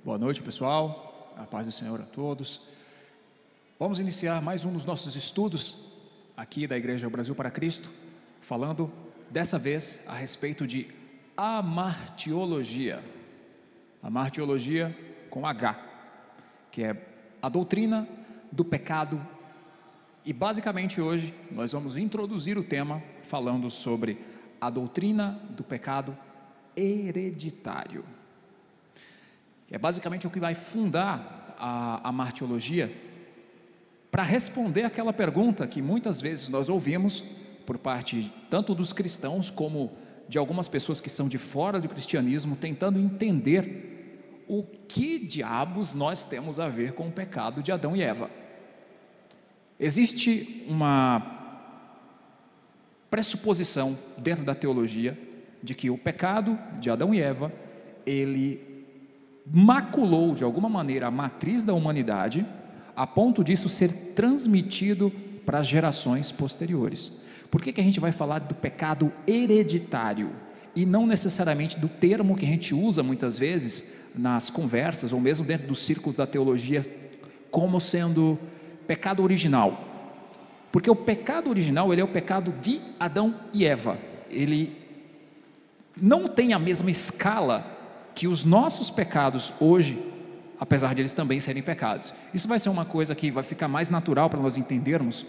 Boa noite, pessoal. A paz do Senhor a todos. Vamos iniciar mais um dos nossos estudos aqui da Igreja Brasil para Cristo, falando dessa vez a respeito de amartiologia. Amartiologia com H, que é a doutrina do pecado. E basicamente hoje nós vamos introduzir o tema falando sobre a doutrina do pecado hereditário. É basicamente o que vai fundar a martiologia para responder aquela pergunta que muitas vezes nós ouvimos por parte tanto dos cristãos como de algumas pessoas que são de fora do cristianismo, tentando entender o que diabos nós temos a ver com o pecado de Adão e Eva. Existe uma pressuposição dentro da teologia de que o pecado de Adão e Eva, ele maculou de alguma maneira a matriz da humanidade, a ponto disso ser transmitido para as gerações posteriores. Por que a gente vai falar do pecado hereditário e não necessariamente do termo que a gente usa muitas vezes nas conversas ou mesmo dentro dos círculos da teologia como sendo pecado original? Porque o pecado original, ele é o pecado de Adão e Eva. Ele não tem a mesma escala que os nossos pecados hoje, apesar de eles também serem pecados. Isso vai ser uma coisa que vai ficar mais natural para nós entendermos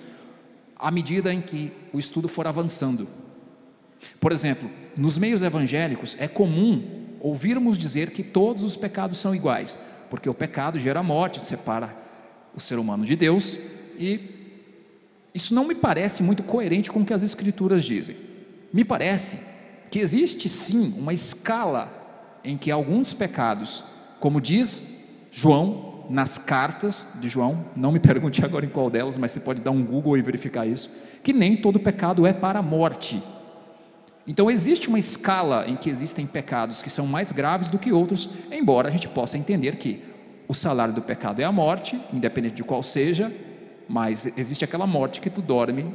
à medida em que o estudo for avançando. Por exemplo, nos meios evangélicos é comum ouvirmos dizer que todos os pecados são iguais, porque o pecado gera morte, separa o ser humano de Deus, e isso não me parece muito coerente com o que as Escrituras dizem. Me parece que existe sim uma escala em que alguns pecados, como diz João nas cartas de João, não me pergunte agora em qual delas, mas você pode dar um Google e verificar isso, que nem todo pecado é para a morte. Então existe uma escala em que existem pecados que são mais graves do que outros, embora a gente possa entender que o salário do pecado é a morte, independente de qual seja, mas existe aquela morte que tu dorme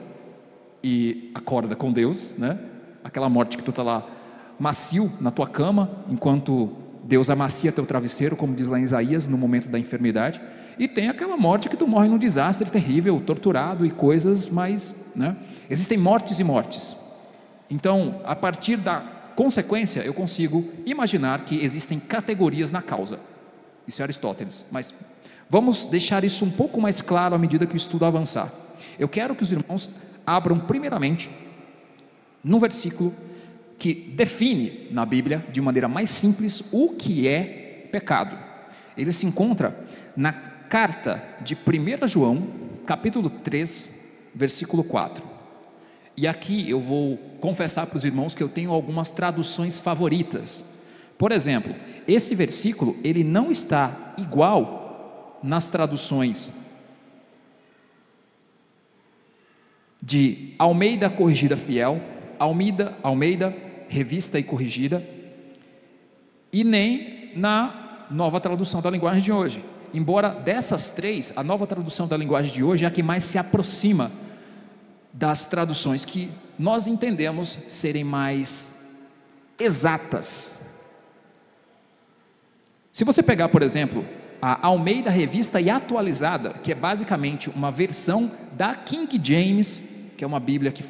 e acorda com Deus, né? Aquela morte que tu está lá macio na tua cama, enquanto Deus amacia teu travesseiro, como diz lá em Isaías, no momento da enfermidade. E tem aquela morte que tu morre num desastre terrível, torturado e coisas mais, né? Existem mortes e mortes. Então, a partir da consequência, eu consigo imaginar que existem categorias na causa. Isso é Aristóteles, mas vamos deixar isso um pouco mais claro à medida que o estudo avançar. Eu quero que os irmãos abram primeiramente no versículo que define na Bíblia, de maneira mais simples, o que é pecado. Ele se encontra na carta de 1 João, capítulo 3, versículo 4. E aqui eu vou confessar para os irmãos que eu tenho algumas traduções favoritas. Por exemplo, esse versículo, ele não está igual nas traduções de Almeida Corrigida Fiel, Almeida Revista e Corrigida, e nem na Nova Tradução da Linguagem de hoje. Embora dessas três, a Nova Tradução da Linguagem de hoje é a que mais se aproxima das traduções que nós entendemos serem mais exatas. Se você pegar, por exemplo, a Almeida Revista e Atualizada, que é basicamente uma versão da King James, que é uma Bíblia que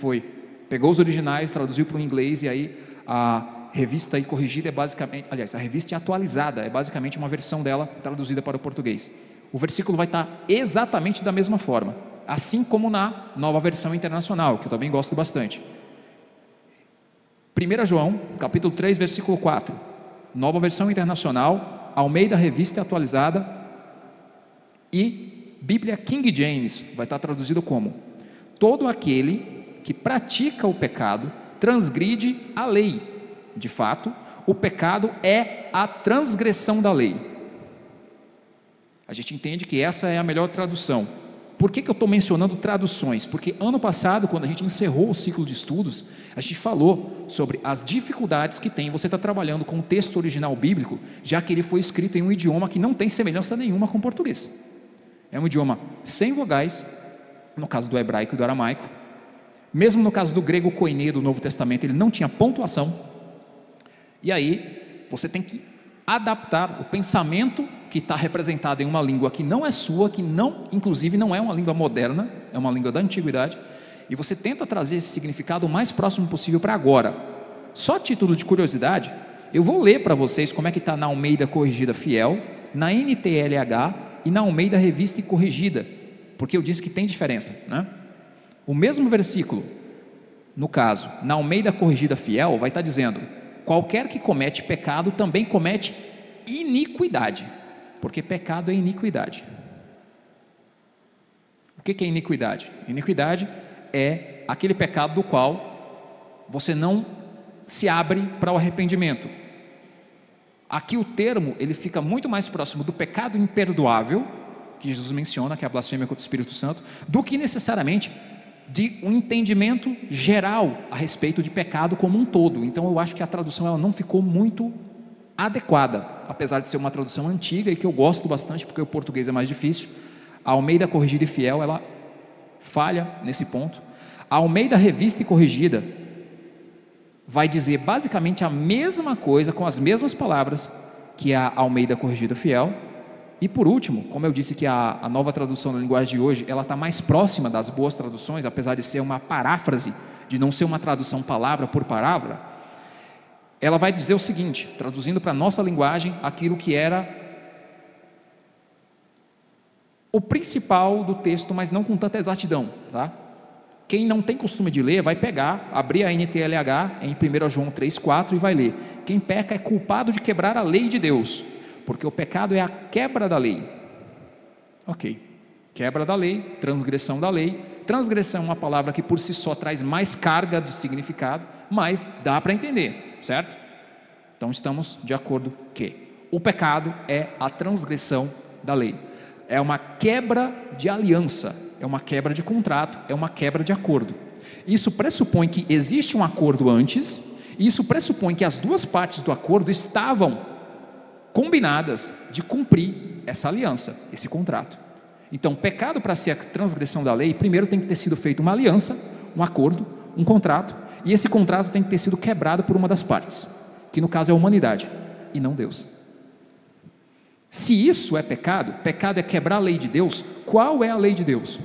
pegou os originais, traduziu para o inglês, e aí a Revista e Corrigida é basicamente, aliás, a Revista e Atualizada é basicamente uma versão dela traduzida para o português. O versículo vai estar exatamente da mesma forma, assim como na Nova Versão Internacional, que eu também gosto bastante. 1 João, capítulo 3, versículo 4, Nova Versão Internacional, Almeida Revista e Atualizada, e Bíblia King James vai estar traduzido como: todo aquele que pratica o pecado transgride a lei. De fato, o pecado é a transgressão da lei. A gente entende que essa é a melhor tradução. Por que eu estou mencionando traduções? Porque ano passado, quando a gente encerrou o ciclo de estudos, a gente falou sobre as dificuldades que tem você estar trabalhando com o texto original bíblico, já que ele foi escrito em um idioma que não tem semelhança nenhuma com o português. É um idioma sem vogais, no caso do hebraico e do aramaico. Mesmo no caso do grego koiné do Novo Testamento, ele não tinha pontuação. E aí, você tem que adaptar o pensamento que está representada em uma língua que não é sua, que não, inclusive não é uma língua moderna, é uma língua da antiguidade, e você tenta trazer esse significado o mais próximo possível para agora. Só a título de curiosidade, eu vou ler para vocês como é que está na Almeida Corrigida Fiel, na NTLH e na Almeida Revista e Corrigida, porque eu disse que tem diferença, né? O mesmo versículo, no caso, na Almeida Corrigida Fiel, vai estar dizendo: qualquer que comete pecado também comete iniquidade, porque pecado é iniquidade. O que é iniquidade? Iniquidade é aquele pecado do qual você não se abre para o arrependimento. Aqui o termo, ele fica muito mais próximo do pecado imperdoável, que Jesus menciona, que é a blasfêmia contra o Espírito Santo, do que necessariamente de um entendimento geral a respeito de pecado como um todo. Então eu acho que a tradução ela não ficou muito adequada, apesar de ser uma tradução antiga e que eu gosto bastante, porque o português é mais difícil. A Almeida Corrigida e Fiel, ela falha nesse ponto. A Almeida Revista e Corrigida vai dizer basicamente a mesma coisa, com as mesmas palavras que a Almeida Corrigida Fiel. E por último, como eu disse que a nova tradução da linguagem de hoje, ela está mais próxima das boas traduções, apesar de ser uma paráfrase, de não ser uma tradução palavra por palavra, ela vai dizer o seguinte, traduzindo para a nossa linguagem, aquilo que era o principal do texto, mas não com tanta exatidão, tá? Quem não tem costume de ler, vai pegar, abrir a NTLH em 1 João 3,4 e vai ler: quem peca é culpado de quebrar a lei de Deus, porque o pecado é a quebra da lei. Ok, quebra da lei, transgressão da lei. Transgressão é uma palavra que por si só traz mais carga de significado, mas dá para entender, certo? Então estamos de acordo que o pecado é a transgressão da lei, é uma quebra de aliança, é uma quebra de contrato, é uma quebra de acordo. Isso pressupõe que existe um acordo antes, e isso pressupõe que as duas partes do acordo estavam combinadas de cumprir essa aliança, esse contrato. Então, pecado, para ser a transgressão da lei, primeiro tem que ter sido feita uma aliança, um acordo, um contrato, e esse contrato tem que ter sido quebrado por uma das partes, que no caso é a humanidade, e não Deus. Se isso é pecado, pecado é quebrar a lei de Deus. Qual é a lei de Deus?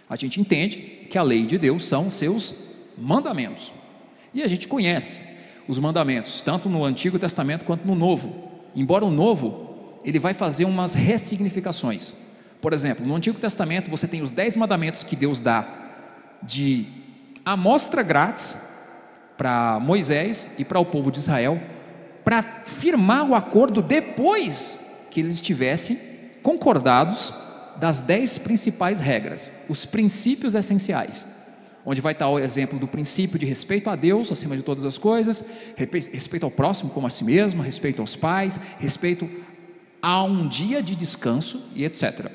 A gente entende que a lei de Deus são os seus mandamentos, e a gente conhece os mandamentos, tanto no Antigo Testamento quanto no Novo, embora o Novo, ele vai fazer umas ressignificações. Por exemplo, no Antigo Testamento você tem os 10 mandamentos que Deus dá de amostra grátis para Moisés e para o povo de Israel, para firmar o acordo depois que eles estivessem concordados das 10 principais regras, os princípios essenciais, onde vai estar o exemplo do princípio de respeito a Deus acima de todas as coisas, respeito ao próximo como a si mesmo, respeito aos pais, respeito a um dia de descanso e etc.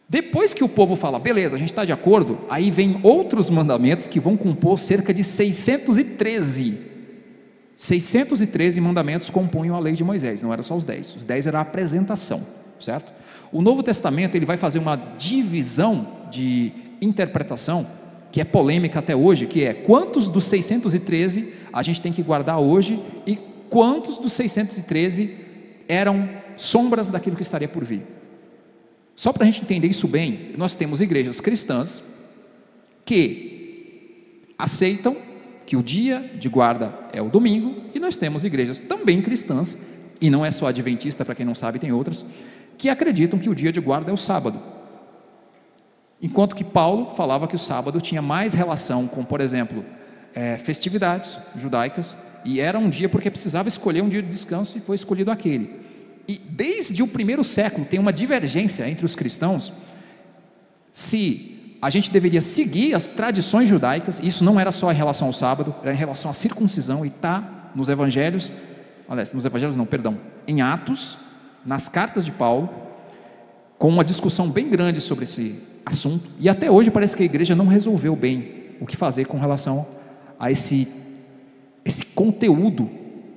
Depois que o povo fala, beleza, a gente está de acordo, aí vem outros mandamentos que vão compor cerca de 613 mandamentos compunham a lei de Moisés, não eram só os 10, os 10 era a apresentação, certo? O Novo Testamento ele vai fazer uma divisão de interpretação, que é polêmica até hoje, que é quantos dos 613 a gente tem que guardar hoje, e quantos dos 613 eram sombras daquilo que estaria por vir. Só para a gente entender isso bem, nós temos igrejas cristãs que aceitam que o dia de guarda é o domingo, e nós temos igrejas também cristãs, e não é só adventista, para quem não sabe, tem outras, que acreditam que o dia de guarda é o sábado. Enquanto que Paulo falava que o sábado tinha mais relação com, por exemplo, festividades judaicas, e era um dia porque precisava escolher um dia de descanso, e foi escolhido aquele. E desde o primeiro século tem uma divergência entre os cristãos, se a gente deveria seguir as tradições judaicas. Isso não era só em relação ao sábado, era em relação à circuncisão, e está nos evangelhos, aliás, nos evangelhos não, perdão, em Atos, nas cartas de Paulo, com uma discussão bem grande sobre esse assunto, e até hoje parece que a igreja não resolveu bem o que fazer com relação a esse conteúdo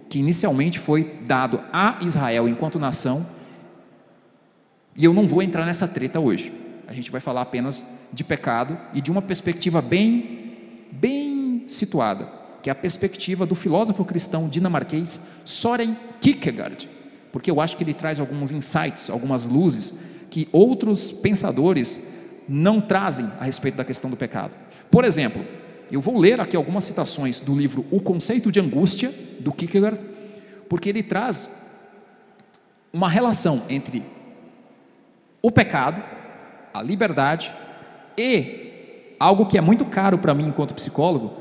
que inicialmente foi dado a Israel enquanto nação, e eu não vou entrar nessa treta hoje. A gente vai falar apenas de pecado e de uma perspectiva bem situada, que é a perspectiva do filósofo cristão dinamarquês Søren Kierkegaard. porque eu acho que ele traz alguns insights, algumas luzes, que outros pensadores não trazem a respeito da questão do pecado. Por exemplo, eu vou ler aqui algumas citações do livro O Conceito de Angústia, do Kierkegaard, porque ele traz uma relação entre o pecado, a liberdade e algo que é muito caro para mim enquanto psicólogo,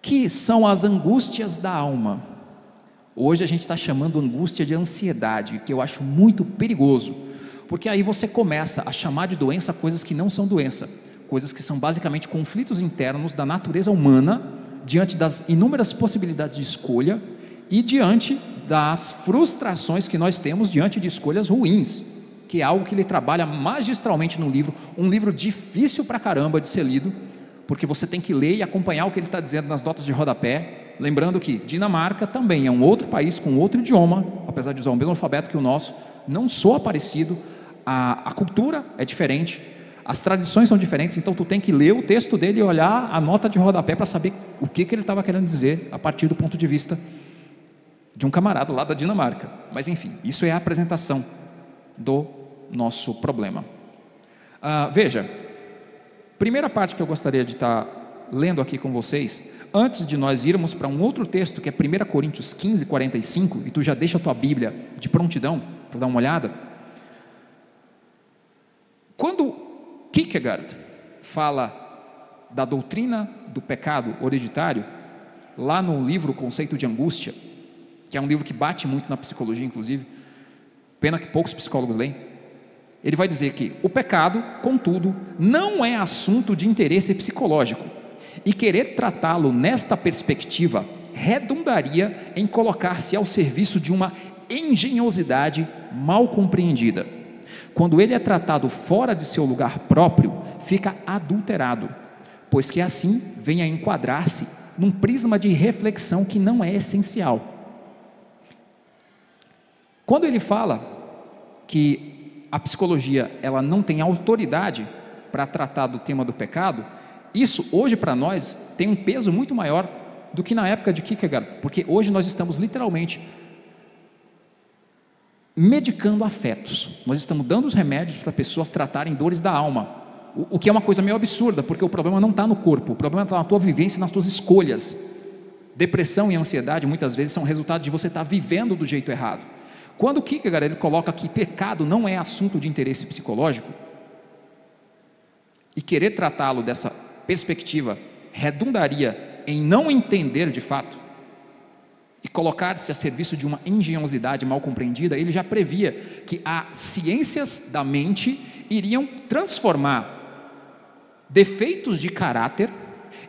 que são as angústias da alma. Hoje a gente está chamando angústia de ansiedade, que eu acho muito perigoso, porque aí você começa a chamar de doença coisas que não são doença, coisas que são basicamente conflitos internos da natureza humana, diante das inúmeras possibilidades de escolha e diante das frustrações que nós temos diante de escolhas ruins, que é algo que ele trabalha magistralmente no livro, um livro difícil pra caramba de ser lido, porque você tem que ler e acompanhar o que ele está dizendo nas notas de rodapé, lembrando que Dinamarca também é um outro país com outro idioma, apesar de usar o mesmo alfabeto que o nosso, não soa parecido, a cultura é diferente, as tradições são diferentes, então tu tem que ler o texto dele e olhar a nota de rodapé para saber o que ele estava querendo dizer a partir do ponto de vista de um camarada lá da Dinamarca. Mas enfim, isso é a apresentação do nosso problema. Veja, primeira parte que eu gostaria de estar lendo aqui com vocês, antes de nós irmos para um outro texto que é 1 Coríntios 15, 45, e tu já deixa a tua Bíblia de prontidão para dar uma olhada. Quando Kierkegaard fala da doutrina do pecado hereditário, lá no livro O Conceito de Angústia, que é um livro que bate muito na psicologia, inclusive, pena que poucos psicólogos leem, ele vai dizer que o pecado, contudo, não é assunto de interesse psicológico, e querer tratá-lo nesta perspectiva redundaria em colocar-se ao serviço de uma engenhosidade mal compreendida. Quando ele é tratado fora de seu lugar próprio, fica adulterado, pois que assim vem a enquadrar-se num prisma de reflexão que não é essencial. Quando ele fala que a psicologia ela não tem autoridade para tratar do tema do pecado, isso hoje para nós tem um peso muito maior do que na época de Kierkegaard, porque hoje nós estamos literalmente medicando afetos, nós estamos dando os remédios para pessoas tratarem dores da alma, o que é uma coisa meio absurda, porque o problema não está no corpo, o problema está na tua vivência e nas tuas escolhas. Depressão e ansiedade muitas vezes são resultado de você estar vivendo do jeito errado. Quando Kierkegaard ele coloca que pecado não é assunto de interesse psicológico, e querer tratá-lo dessa perspectiva redundaria em não entender de fato, e colocar-se a serviço de uma engenhosidade mal compreendida, ele já previa que as ciências da mente iriam transformar defeitos de caráter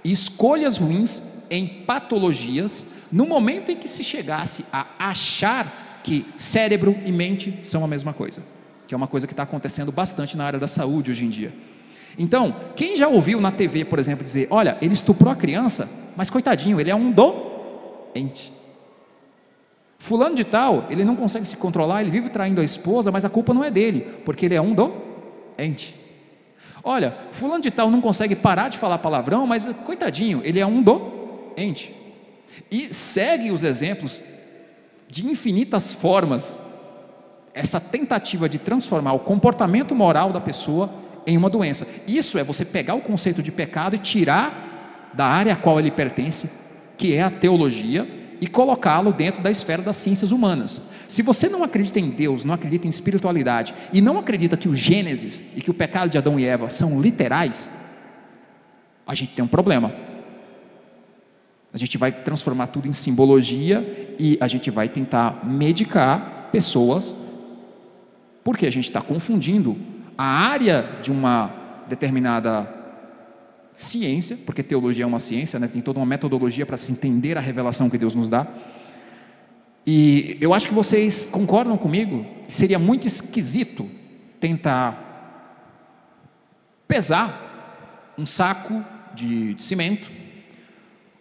e escolhas ruins em patologias, no momento em que se chegasse a achar que cérebro e mente são a mesma coisa, que é uma coisa que está acontecendo bastante na área da saúde hoje em dia. Então, quem já ouviu na TV, por exemplo, dizer, olha, ele estuprou a criança, mas coitadinho, ele é um doente. Fulano de tal, ele não consegue se controlar, ele vive traindo a esposa, mas a culpa não é dele, porque ele é um doente. Olha, fulano de tal não consegue parar de falar palavrão, mas coitadinho, ele é um doente. E segue os exemplos de infinitas formas, essa tentativa de transformar o comportamento moral da pessoa em uma doença. Isso é você pegar o conceito de pecado e tirar da área a qual ele pertence, que é a teologia, e colocá-lo dentro da esfera das ciências humanas. Se você não acredita em Deus, não acredita em espiritualidade, e não acredita que o Gênesis e que o pecado de Adão e Eva são literais, a gente tem um problema. A gente vai transformar tudo em simbologia e a gente vai tentar medicar pessoas, porque a gente está confundindo a área de uma determinada ciência, porque teologia é uma ciência, né? Tem toda uma metodologia para se entender a revelação que Deus nos dá. E eu acho que vocês concordam comigo que seria muito esquisito tentar pesar um saco de cimento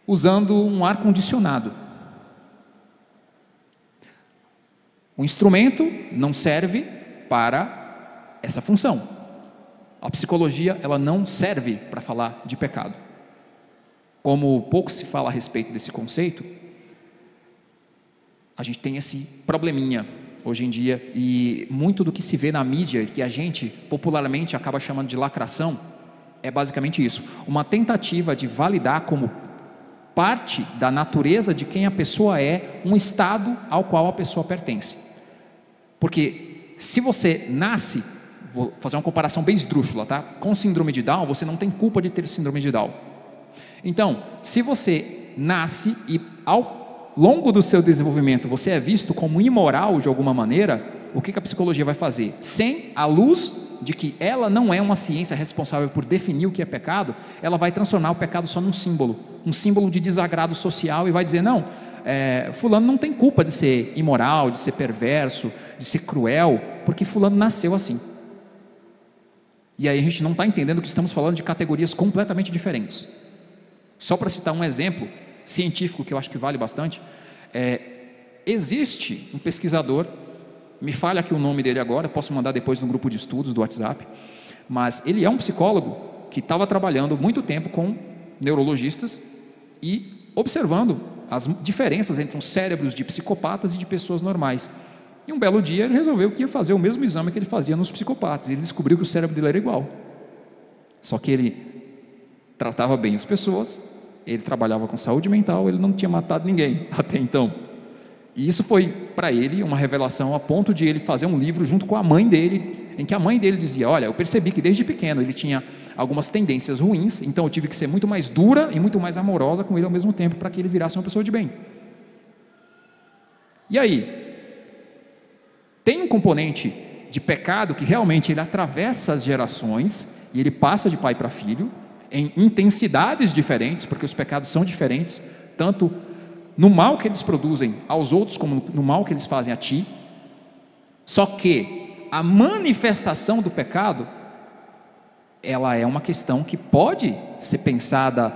usando um ar-condicionado. O instrumento não serve para essa função. A psicologia ela não serve para falar de pecado. Como pouco se fala a respeito desse conceito, A gente tem esse probleminha hoje em dia, e muito do que se vê na mídia, que a gente popularmente acaba chamando de lacração, é basicamente isso, uma tentativa de validar como parte da natureza de quem a pessoa é, um estado ao qual a pessoa pertence. Porque se você nasce, vou fazer uma comparação bem esdrúxula, tá? Com síndrome de Down, você não tem culpa de ter síndrome de Down. Então, se você nasce e ao longo do seu desenvolvimento você é visto como imoral de alguma maneira, o que a psicologia vai fazer? Sem a luz de que ela não é uma ciência responsável por definir o que é pecado, ela vai transformar o pecado só num símbolo, um símbolo de desagrado social, e vai dizer, não, fulano não tem culpa de ser imoral, de ser perverso, de ser cruel, porque fulano nasceu assim. E aí a gente não está entendendo que estamos falando de categorias completamente diferentes. Só para citar um exemplo científico que eu acho que vale bastante, existe um pesquisador, me falha aqui o nome dele agora, posso mandar depois no grupo de estudos do WhatsApp, mas ele é um psicólogo que estava trabalhando muito tempo com neurologistas e observando as diferenças entre os cérebros de psicopatas e de pessoas normais. E um belo dia ele resolveu que ia fazer o mesmo exame que ele fazia nos psicopatas, e ele descobriu que o cérebro dele era igual, só que ele tratava bem as pessoas, ele trabalhava com saúde mental, ele não tinha matado ninguém até então. E isso foi para ele uma revelação a ponto de ele fazer um livro junto com a mãe dele, em que a mãe dele dizia, olha, eu percebi que desde pequeno ele tinha algumas tendências ruins, então eu tive que ser muito mais dura e muito mais amorosa com ele ao mesmo tempo, para que ele virasse uma pessoa de bem. E aí, tem um componente de pecado que realmente ele atravessa as gerações, e ele passa de pai para filho, em intensidades diferentes, porque os pecados são diferentes, tanto no mal que eles produzem aos outros, como no mal que eles fazem a ti. Só que a manifestação do pecado, ela é uma questão que pode ser pensada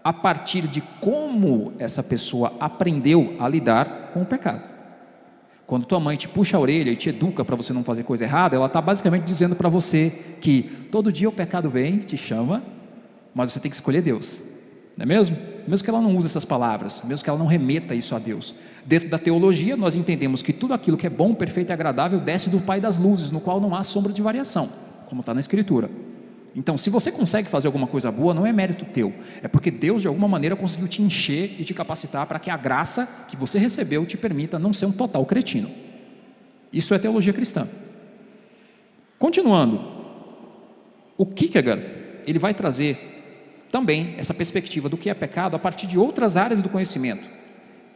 a partir de como essa pessoa aprendeu a lidar com o pecado. Quando tua mãe te puxa a orelha e te educa para você não fazer coisa errada, ela está basicamente dizendo para você que todo dia o pecado vem, te chama, mas você tem que escolher Deus, não é mesmo? Mesmo que ela não use essas palavras, mesmo que ela não remeta isso a Deus. Dentro da teologia, nós entendemos que tudo aquilo que é bom, perfeito e agradável desce do Pai das luzes, no qual não há sombra de variação, como está na Escritura. Então, se você consegue fazer alguma coisa boa, não é mérito teu, é porque Deus de alguma maneira conseguiu te encher e te capacitar para que a graça que você recebeu te permita não ser um total cretino. Isso é teologia cristã. Continuando, o Kierkegaard, ele vai trazer também essa perspectiva do que é pecado a partir de outras áreas do conhecimento.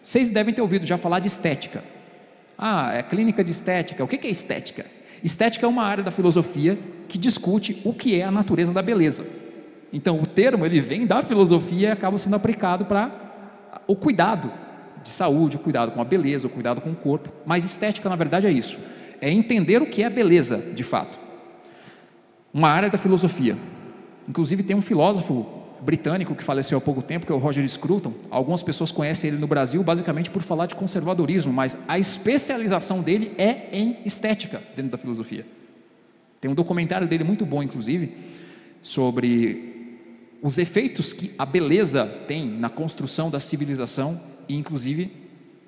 Vocês devem ter ouvido já falar de estética. É clínica de estética. O que é estética? Estética é uma área da filosofia que discute o que é a natureza da beleza. Então o termo ele vem da filosofia e acaba sendo aplicado para o cuidado de saúde, o cuidado com a beleza, o cuidado com o corpo. Mas estética na verdade é isso, é entender o que é beleza de fato. Uma área da filosofia. Inclusive tem um filósofo britânico que faleceu há pouco tempo, que é o Roger Scruton. Algumas pessoas conhecem ele no Brasil basicamente por falar de conservadorismo, mas a especialização dele é em estética dentro da filosofia. Tem um documentário dele muito bom, inclusive, sobre os efeitos que a beleza tem na construção da civilização e inclusive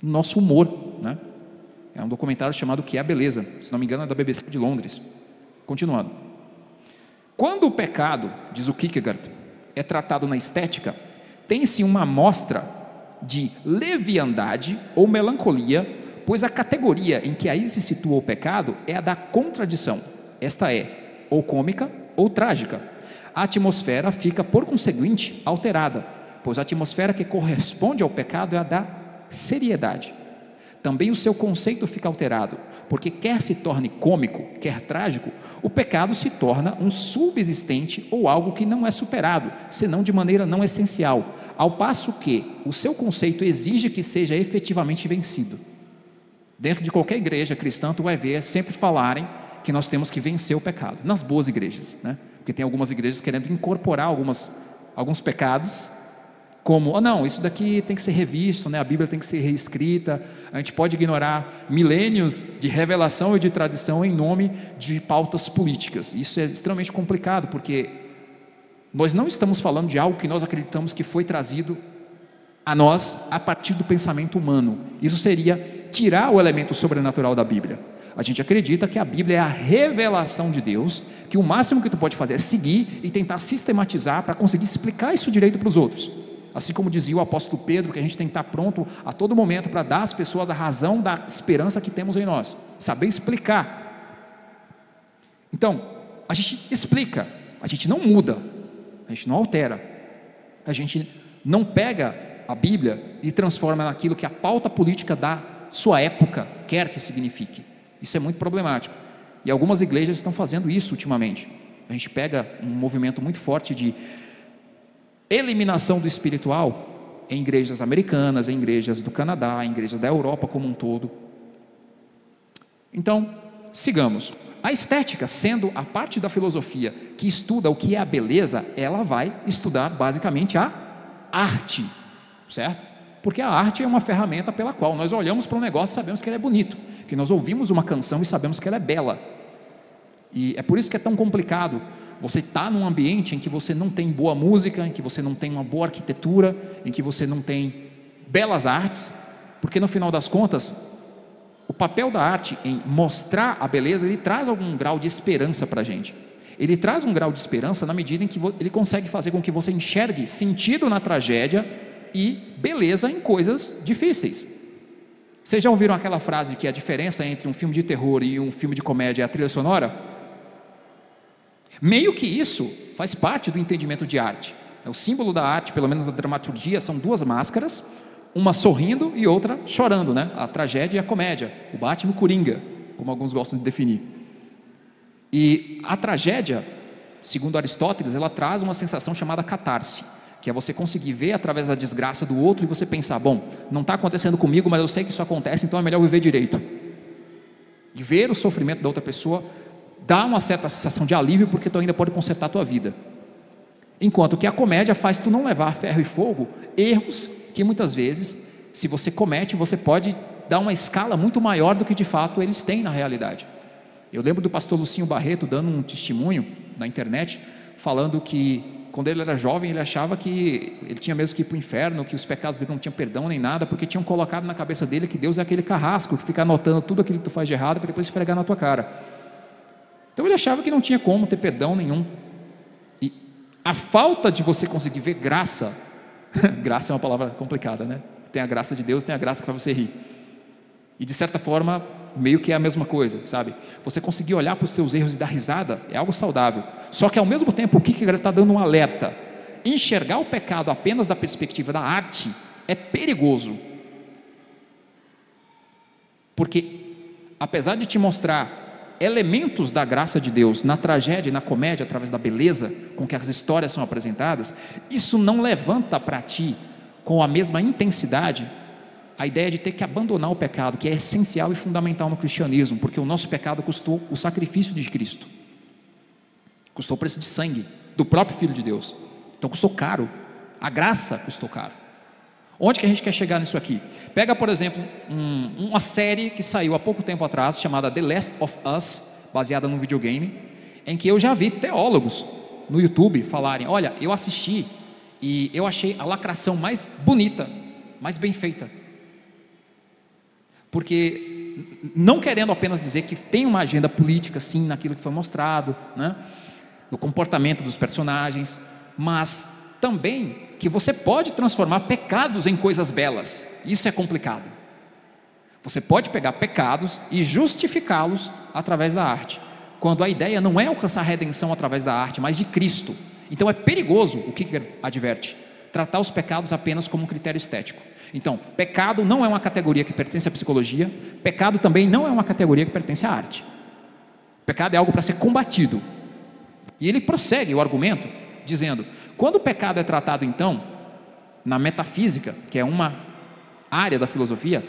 no nosso humor, né? É um documentário chamado O que é a Beleza, se não me engano é da BBC de Londres. Continuando. Quando o pecado, diz o Kierkegaard, é tratado na estética, tem-se uma amostra de leviandade ou melancolia, pois a categoria em que aí se situa o pecado é a da contradição. Esta é ou cômica ou trágica. A atmosfera fica, por conseguinte, alterada, pois a atmosfera que corresponde ao pecado é a da seriedade. Também o seu conceito fica alterado, porque quer se torne cômico, quer trágico, o pecado se torna um subsistente ou algo que não é superado, senão de maneira não essencial, ao passo que o seu conceito exige que seja efetivamente vencido. Dentro de qualquer igreja cristã, tu vai ver sempre falarem que nós temos que vencer o pecado, nas boas igrejas, né? Porque tem algumas igrejas querendo incorporar alguns pecados, como, não, isso daqui tem que ser revisto, né? A Bíblia tem que ser reescrita, a gente pode ignorar milênios de revelação e de tradição em nome de pautas políticas. Isso é extremamente complicado, porque nós não estamos falando de algo que nós acreditamos que foi trazido a nós a partir do pensamento humano. Isso seria tirar o elemento sobrenatural da Bíblia. A gente acredita que a Bíblia é a revelação de Deus, que o máximo que tu pode fazer é seguir e tentar sistematizar para conseguir explicar isso direito para os outros. Assim como dizia o apóstolo Pedro, que a gente tem que estar pronto a todo momento para dar às pessoas a razão da esperança que temos em nós, saber explicar. Então, a gente explica, a gente não muda, a gente não altera, a gente não pega a Bíblia e transforma naquilo que a pauta política da sua época quer que signifique. Isso é muito problemático, e algumas igrejas estão fazendo isso ultimamente. A gente pega um movimento muito forte de eliminação do espiritual em igrejas americanas, em igrejas do Canadá, em igrejas da Europa como um todo. Então, sigamos. A estética, sendo a parte da filosofia que estuda o que é a beleza, ela vai estudar basicamente a arte, certo? Porque a arte é uma ferramenta pela qual nós olhamos para um negócio e sabemos que ele é bonito, que nós ouvimos uma canção e sabemos que ela é bela. E é por isso que é tão complicado você estar num ambiente em que você não tem boa música, em que você não tem uma boa arquitetura, em que você não tem belas artes, porque no final das contas, o papel da arte em mostrar a beleza, ele traz algum grau de esperança para a gente. Ele traz um grau de esperança na medida em que ele consegue fazer com que você enxergue sentido na tragédia e beleza em coisas difíceis. Vocês já ouviram aquela frase que a diferença entre um filme de terror e um filme de comédia é a trilha sonora? Meio que isso faz parte do entendimento de arte. O símbolo da arte, pelo menos na dramaturgia, são duas máscaras, uma sorrindo e outra chorando, né? A tragédia e a comédia, o Batman e o Coringa, como alguns gostam de definir. E a tragédia, segundo Aristóteles, ela traz uma sensação chamada catarse, que é você conseguir ver através da desgraça do outro e você pensar, bom, não está acontecendo comigo, mas eu sei que isso acontece, então é melhor viver direito. E ver o sofrimento da outra pessoa dá uma certa sensação de alívio, porque tu ainda pode consertar a tua vida. Enquanto que a comédia faz tu não levar a ferro e fogo erros que muitas vezes, se você comete, você pode dar uma escala muito maior do que de fato eles têm na realidade. Eu lembro do pastor Lucinho Barreto dando um testemunho na internet, falando que quando ele era jovem, ele achava que ele tinha mesmo que ir para o inferno, que os pecados dele não tinham perdão nem nada, porque tinham colocado na cabeça dele que Deus é aquele carrasco que fica anotando tudo aquilo que tu faz de errado para depois esfregar na tua cara. Então ele achava que não tinha como ter perdão nenhum. E a falta de você conseguir ver graça, graça é uma palavra complicada, né? Tem a graça de Deus, tem a graça que faz você rir. E de certa forma, meio que é a mesma coisa, sabe? Você conseguir olhar para os teus erros e dar risada é algo saudável. Só que ao mesmo tempo, o que ele está dando um alerta? Enxergar o pecado apenas da perspectiva da arte é perigoso. Porque, apesar de te mostrar elementos da graça de Deus na tragédia e na comédia, através da beleza com que as histórias são apresentadas, isso não levanta para ti, com a mesma intensidade, a ideia de ter que abandonar o pecado, que é essencial e fundamental no cristianismo, porque o nosso pecado custou o sacrifício de Cristo, custou o preço de sangue do próprio Filho de Deus. Então custou caro, a graça custou caro. Onde que a gente quer chegar nisso aqui? Pega, por exemplo, uma série que saiu há pouco tempo atrás, chamada The Last of Us, baseada num videogame, em que eu já vi teólogos no YouTube falarem, olha, eu assisti e eu achei a lacração mais bonita, mais bem feita. Porque, não querendo apenas dizer que tem uma agenda política, sim, naquilo que foi mostrado, né, no comportamento dos personagens, mas também que você pode transformar pecados em coisas belas. Isso é complicado. Você pode pegar pecados e justificá-los através da arte, quando a ideia não é alcançar a redenção através da arte, mas de Cristo. Então é perigoso, o que adverte? Tratar os pecados apenas como um critério estético. Então, pecado não é uma categoria que pertence à psicologia, pecado também não é uma categoria que pertence à arte. Pecado é algo para ser combatido. E ele prossegue o argumento dizendo, quando o pecado é tratado então, na metafísica, que é uma área da filosofia,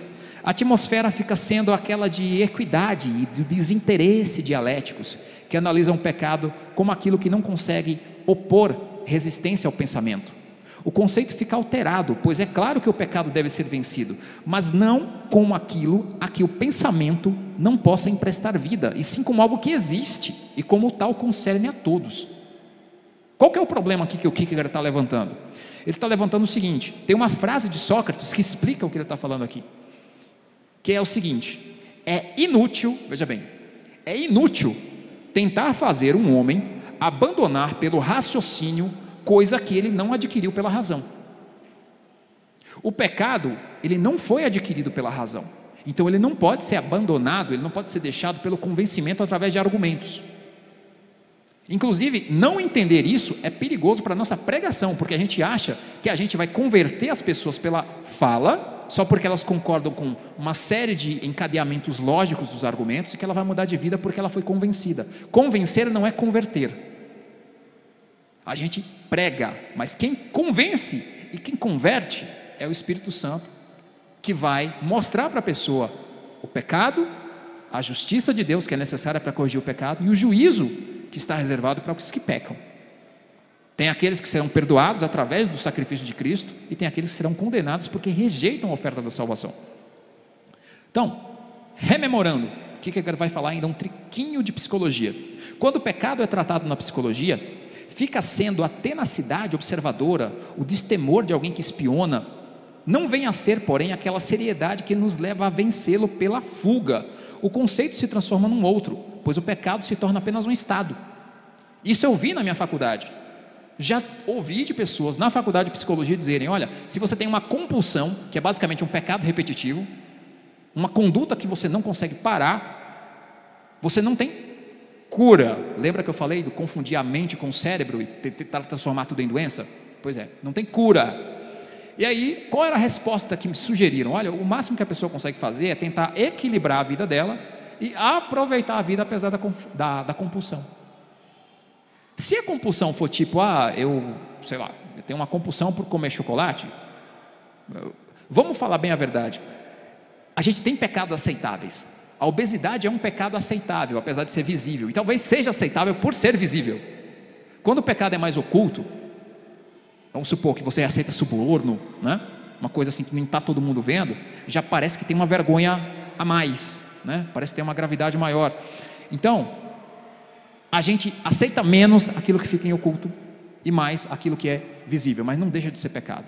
a atmosfera fica sendo aquela de equidade e de desinteresse dialéticos, que analisam o pecado como aquilo que não consegue opor resistência ao pensamento. O conceito fica alterado, pois é claro que o pecado deve ser vencido, mas não como aquilo a que o pensamento não possa emprestar vida, e sim como algo que existe, e como tal concerne a todos. Qual que é o problema aqui que o Kierkegaard está levantando? Ele está levantando o seguinte: tem uma frase de Sócrates que explica o que ele está falando aqui, que é o seguinte: é inútil, veja bem, é inútil tentar fazer um homem abandonar pelo raciocínio coisa que ele não adquiriu pela razão. O pecado, ele não foi adquirido pela razão, então ele não pode ser abandonado, ele não pode ser deixado pelo convencimento através de argumentos. Inclusive, não entender isso é perigoso para a nossa pregação, porque a gente acha que a gente vai converter as pessoas pela fala, só porque elas concordam com uma série de encadeamentos lógicos dos argumentos, e que ela vai mudar de vida porque ela foi convencida. Convencer não é converter. A gente prega, mas quem convence e quem converte é o Espírito Santo, que vai mostrar para a pessoa o pecado, a justiça de Deus que é necessária para corrigir o pecado, e o juízo que está reservado para os que pecam. Tem aqueles que serão perdoados através do sacrifício de Cristo, e tem aqueles que serão condenados porque rejeitam a oferta da salvação. Então, rememorando, o que ele vai falar ainda? Um triquinho de psicologia. Quando o pecado é tratado na psicologia, fica sendo a tenacidade observadora, o destemor de alguém que espiona, não vem a ser, porém, aquela seriedade que nos leva a vencê-lo pela fuga. O conceito se transforma num outro, pois o pecado se torna apenas um estado. Isso eu vi na minha faculdade. Já ouvi de pessoas na faculdade de psicologia dizerem: olha, se você tem uma compulsão, que é basicamente um pecado repetitivo, uma conduta que você não consegue parar, você não tem cura. Lembra que eu falei do confundir a mente com o cérebro e tentar transformar tudo em doença? Pois é, não tem cura. E aí, qual era a resposta que me sugeriram? Olha, o máximo que a pessoa consegue fazer é tentar equilibrar a vida dela e aproveitar a vida apesar da compulsão. Se a compulsão for tipo, eu tenho uma compulsão por comer chocolate, vamos falar bem a verdade, a gente tem pecados aceitáveis. A obesidade é um pecado aceitável, apesar de ser visível, e talvez seja aceitável por ser visível. Quando o pecado é mais oculto, vamos supor que você aceita suborno, né? Uma coisa assim que não está todo mundo vendo, já parece que tem uma vergonha a mais, né? Parece que tem uma gravidade maior. Então, a gente aceita menos aquilo que fica em oculto e mais aquilo que é visível, mas não deixa de ser pecado.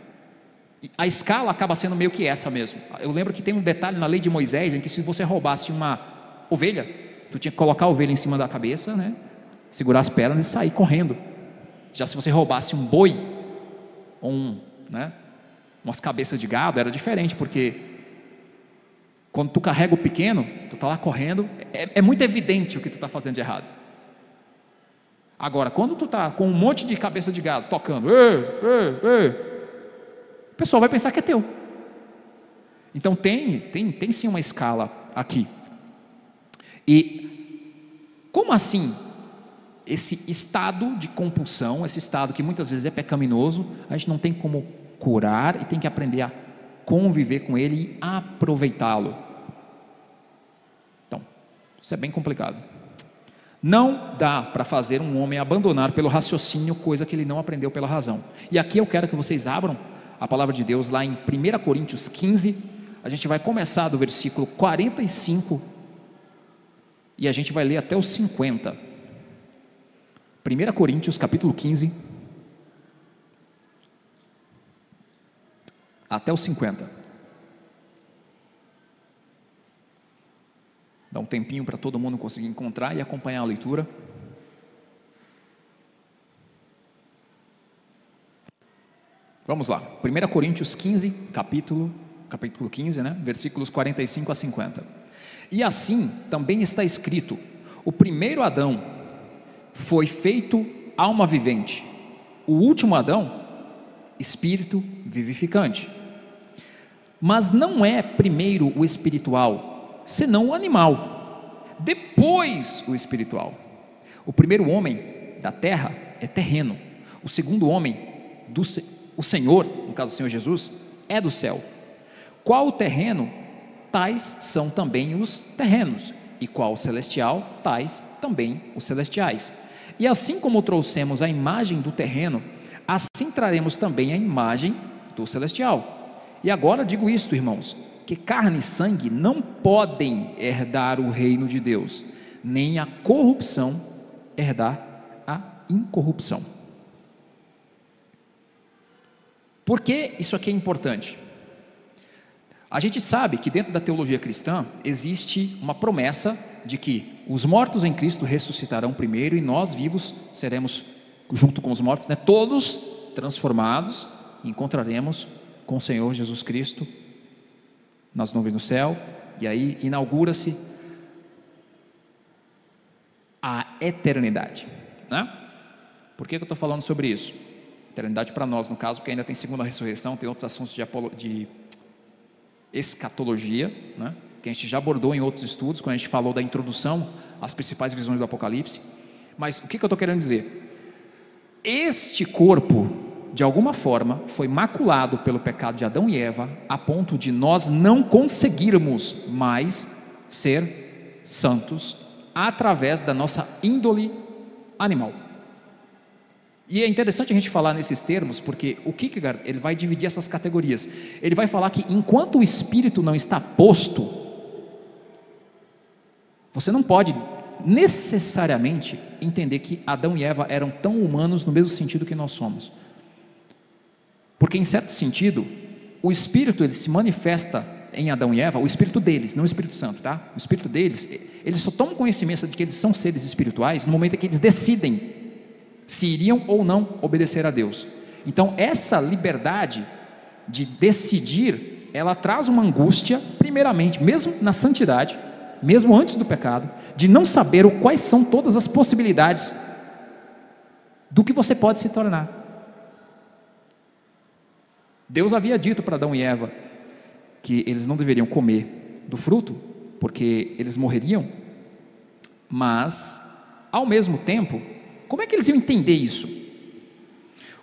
E a escala acaba sendo meio que essa mesmo. Eu lembro que tem um detalhe na lei de Moisés em que se você roubasse uma ovelha, tu tinha que colocar a ovelha em cima da cabeça, né? Segurar as pernas e sair correndo. Já se você roubasse um boi, umas cabeças de gado, era diferente, porque quando tu carrega o pequeno, tu está lá correndo, é muito evidente o que tu está fazendo de errado. Agora, quando tu está com um monte de cabeça de gado tocando, o pessoal vai pensar que é teu. Então tem sim uma escala aqui. E como assim? Esse estado de compulsão, esse estado que muitas vezes é pecaminoso, a gente não tem como curar e tem que aprender a conviver com ele e aproveitá-lo. Então, isso é bem complicado. Não dá para fazer um homem abandonar pelo raciocínio coisa que ele não aprendeu pela razão. E aqui eu quero que vocês abram a palavra de Deus lá em 1 Coríntios 15, a gente vai começar do versículo 45 e a gente vai ler até os 50. 1 Coríntios capítulo 15 até os 50. Dá um tempinho para todo mundo conseguir encontrar e acompanhar a leitura. Vamos lá, 1 Coríntios 15, capítulo 15, né? Versículos 45 a 50. E assim também está escrito: o primeiro Adão foi feito alma vivente, o último Adão, espírito vivificante. Mas não é primeiro o espiritual, senão o animal, depois o espiritual. O primeiro homem da terra é terreno, o segundo homem, o Senhor, no caso do Senhor Jesus, é do céu. Qual o terreno, tais são também os terrenos, e qual o celestial, tais também os celestiais. E assim como trouxemos a imagem do terreno, assim traremos também a imagem do celestial. E agora digo isto, irmãos, que carne e sangue não podem herdar o reino de Deus, nem a corrupção herdar a incorrupção. Por que isso aqui é importante? A gente sabe que dentro da teologia cristã existe uma promessa de que os mortos em Cristo ressuscitarão primeiro e nós vivos seremos, junto com os mortos, né, todos transformados, e encontraremos com o Senhor Jesus Cristo nas nuvens do céu, e aí inaugura-se a eternidade, né? Por que eu estou falando sobre isso? Eternidade para nós, no caso, porque ainda tem segunda ressurreição, tem outros assuntos de escatologia, né, que a gente já abordou em outros estudos, quando a gente falou da introdução às principais visões do Apocalipse. Mas o que eu estou querendo dizer? Este corpo, de alguma forma, foi maculado pelo pecado de Adão e Eva, a ponto de nós não conseguirmos mais ser santos através da nossa índole animal. E é interessante a gente falar nesses termos, porque o Kierkegaard, ele vai dividir essas categorias. Ele vai falar que enquanto o espírito não está posto, você não pode necessariamente entender que Adão e Eva eram tão humanos no mesmo sentido que nós somos. Porque em certo sentido, o espírito ele se manifesta em Adão e Eva, o espírito deles, não o Espírito Santo, tá? O espírito deles, eles só tomam conhecimento de que eles são seres espirituais no momento em que eles decidem se iriam ou não obedecer a Deus. Então essa liberdade de decidir, ela traz uma angústia, primeiramente, mesmo na santidade, mesmo antes do pecado, de não saber quais são todas as possibilidades do que você pode se tornar. Deus havia dito para Adão e Eva que eles não deveriam comer do fruto, porque eles morreriam, mas ao mesmo tempo, como é que eles iam entender isso?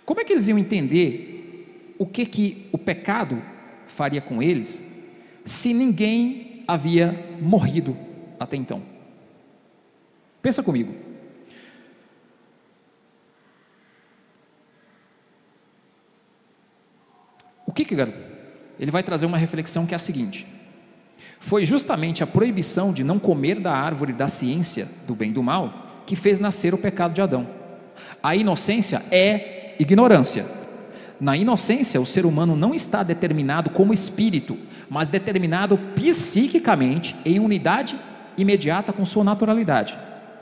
Como é que eles iam entender o que o pecado faria com eles, se ninguém havia morrido até então? Pensa comigo. O Kierkegaard, ele vai trazer uma reflexão que é a seguinte: foi justamente a proibição de não comer da árvore da ciência do bem e do mal que fez nascer o pecado de Adão. A inocência é ignorância. Na inocência, o ser humano não está determinado como espírito, mas determinado psiquicamente em unidade imediata com sua naturalidade.